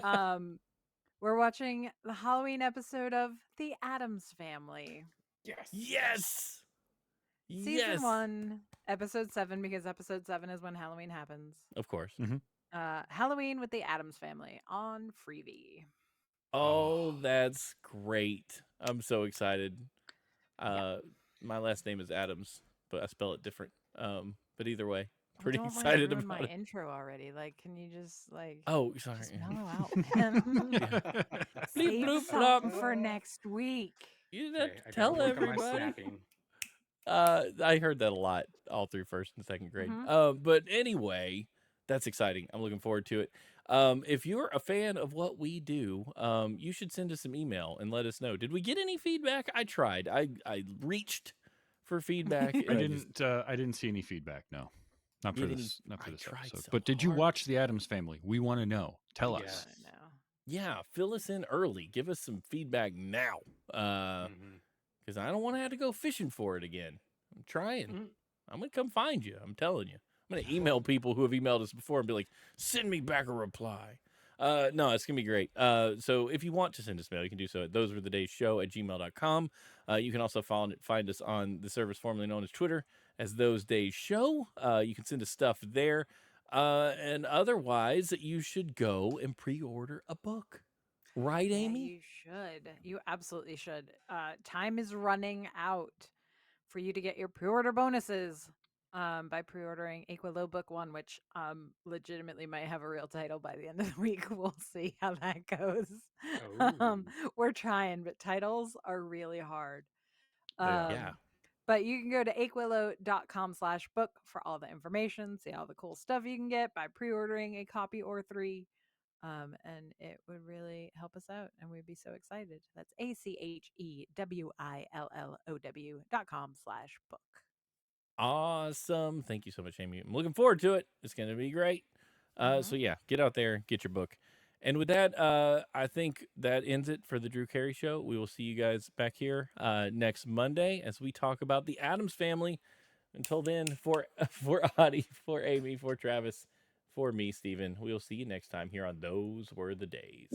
Um, we're watching the Halloween episode of The Addams Family. Yes. Yes. Season Yes. 1, episode 7, because episode 7 is when Halloween happens. Of course. Mm-hmm. Halloween with the Addams Family on Freevee. Oh, that's great. I'm so excited. Yeah. My last name is Adams, but I spell it different. But either way, Well, pretty don't excited ruin my about it. intro already. Like, can you just Oh, sorry. just mellow out, man? Bleep, Save bloop, something blop. for next week. You didn't have Okay, to I gotta tell work on my everybody. snapping. I heard that a lot all through first and second grade. Mhm. But anyway, that's exciting. I'm looking forward to it. If you're a fan of what we do, you should send us some email and let us know. Did we get any feedback? I tried. I reached for feedback. and I didn't see any feedback. No, not for Get any- this. Not for I this tried episode. so But did you hard. watch The Addams Family? We want to know. Tell Yeah. us. I know. Yeah, fill us in early. Give us some feedback now. Mhm. Because I don't want to have to go fishing for it again. I'm trying. Mhm. I'm gonna come find you. I'm telling you. I'm gonna email people who have emailed us before and be like, send me back a reply. No, it's gonna be great. So if you want to send us mail, you can do so at thosewerethe.days@gmail.com. You can also find us on the service formerly known as Twitter as Those Days Show. You can send us stuff there. And otherwise, you should go and pre-order a book. Right, Yeah, Amy? you should. You absolutely should. Time is running out for you to get your pre-order bonuses by pre-ordering Aquilo Book 1, which legitimately might have a real title by the end of the week. We'll see how that goes. Oh. We're trying, but titles are really hard. Yeah. Yeah. But you can go to aquilo.com/book for all the information, see all the cool stuff you can get by pre-ordering a copy or 3. And it would really help us out, and we'd be so excited. That's ACHEWILLOW.com/book. Awesome. Thank you so much, Amy. I'm looking forward to it. It's going to be great. So yeah, get out there, get your book. And with that, I think that ends it for the Drew Carey Show. We will see you guys back here next Monday as we talk about the Addams Family. Until then, for Audie, for Amy, for Travis, for me, Steven, we will see you next time here on Those Were the Days.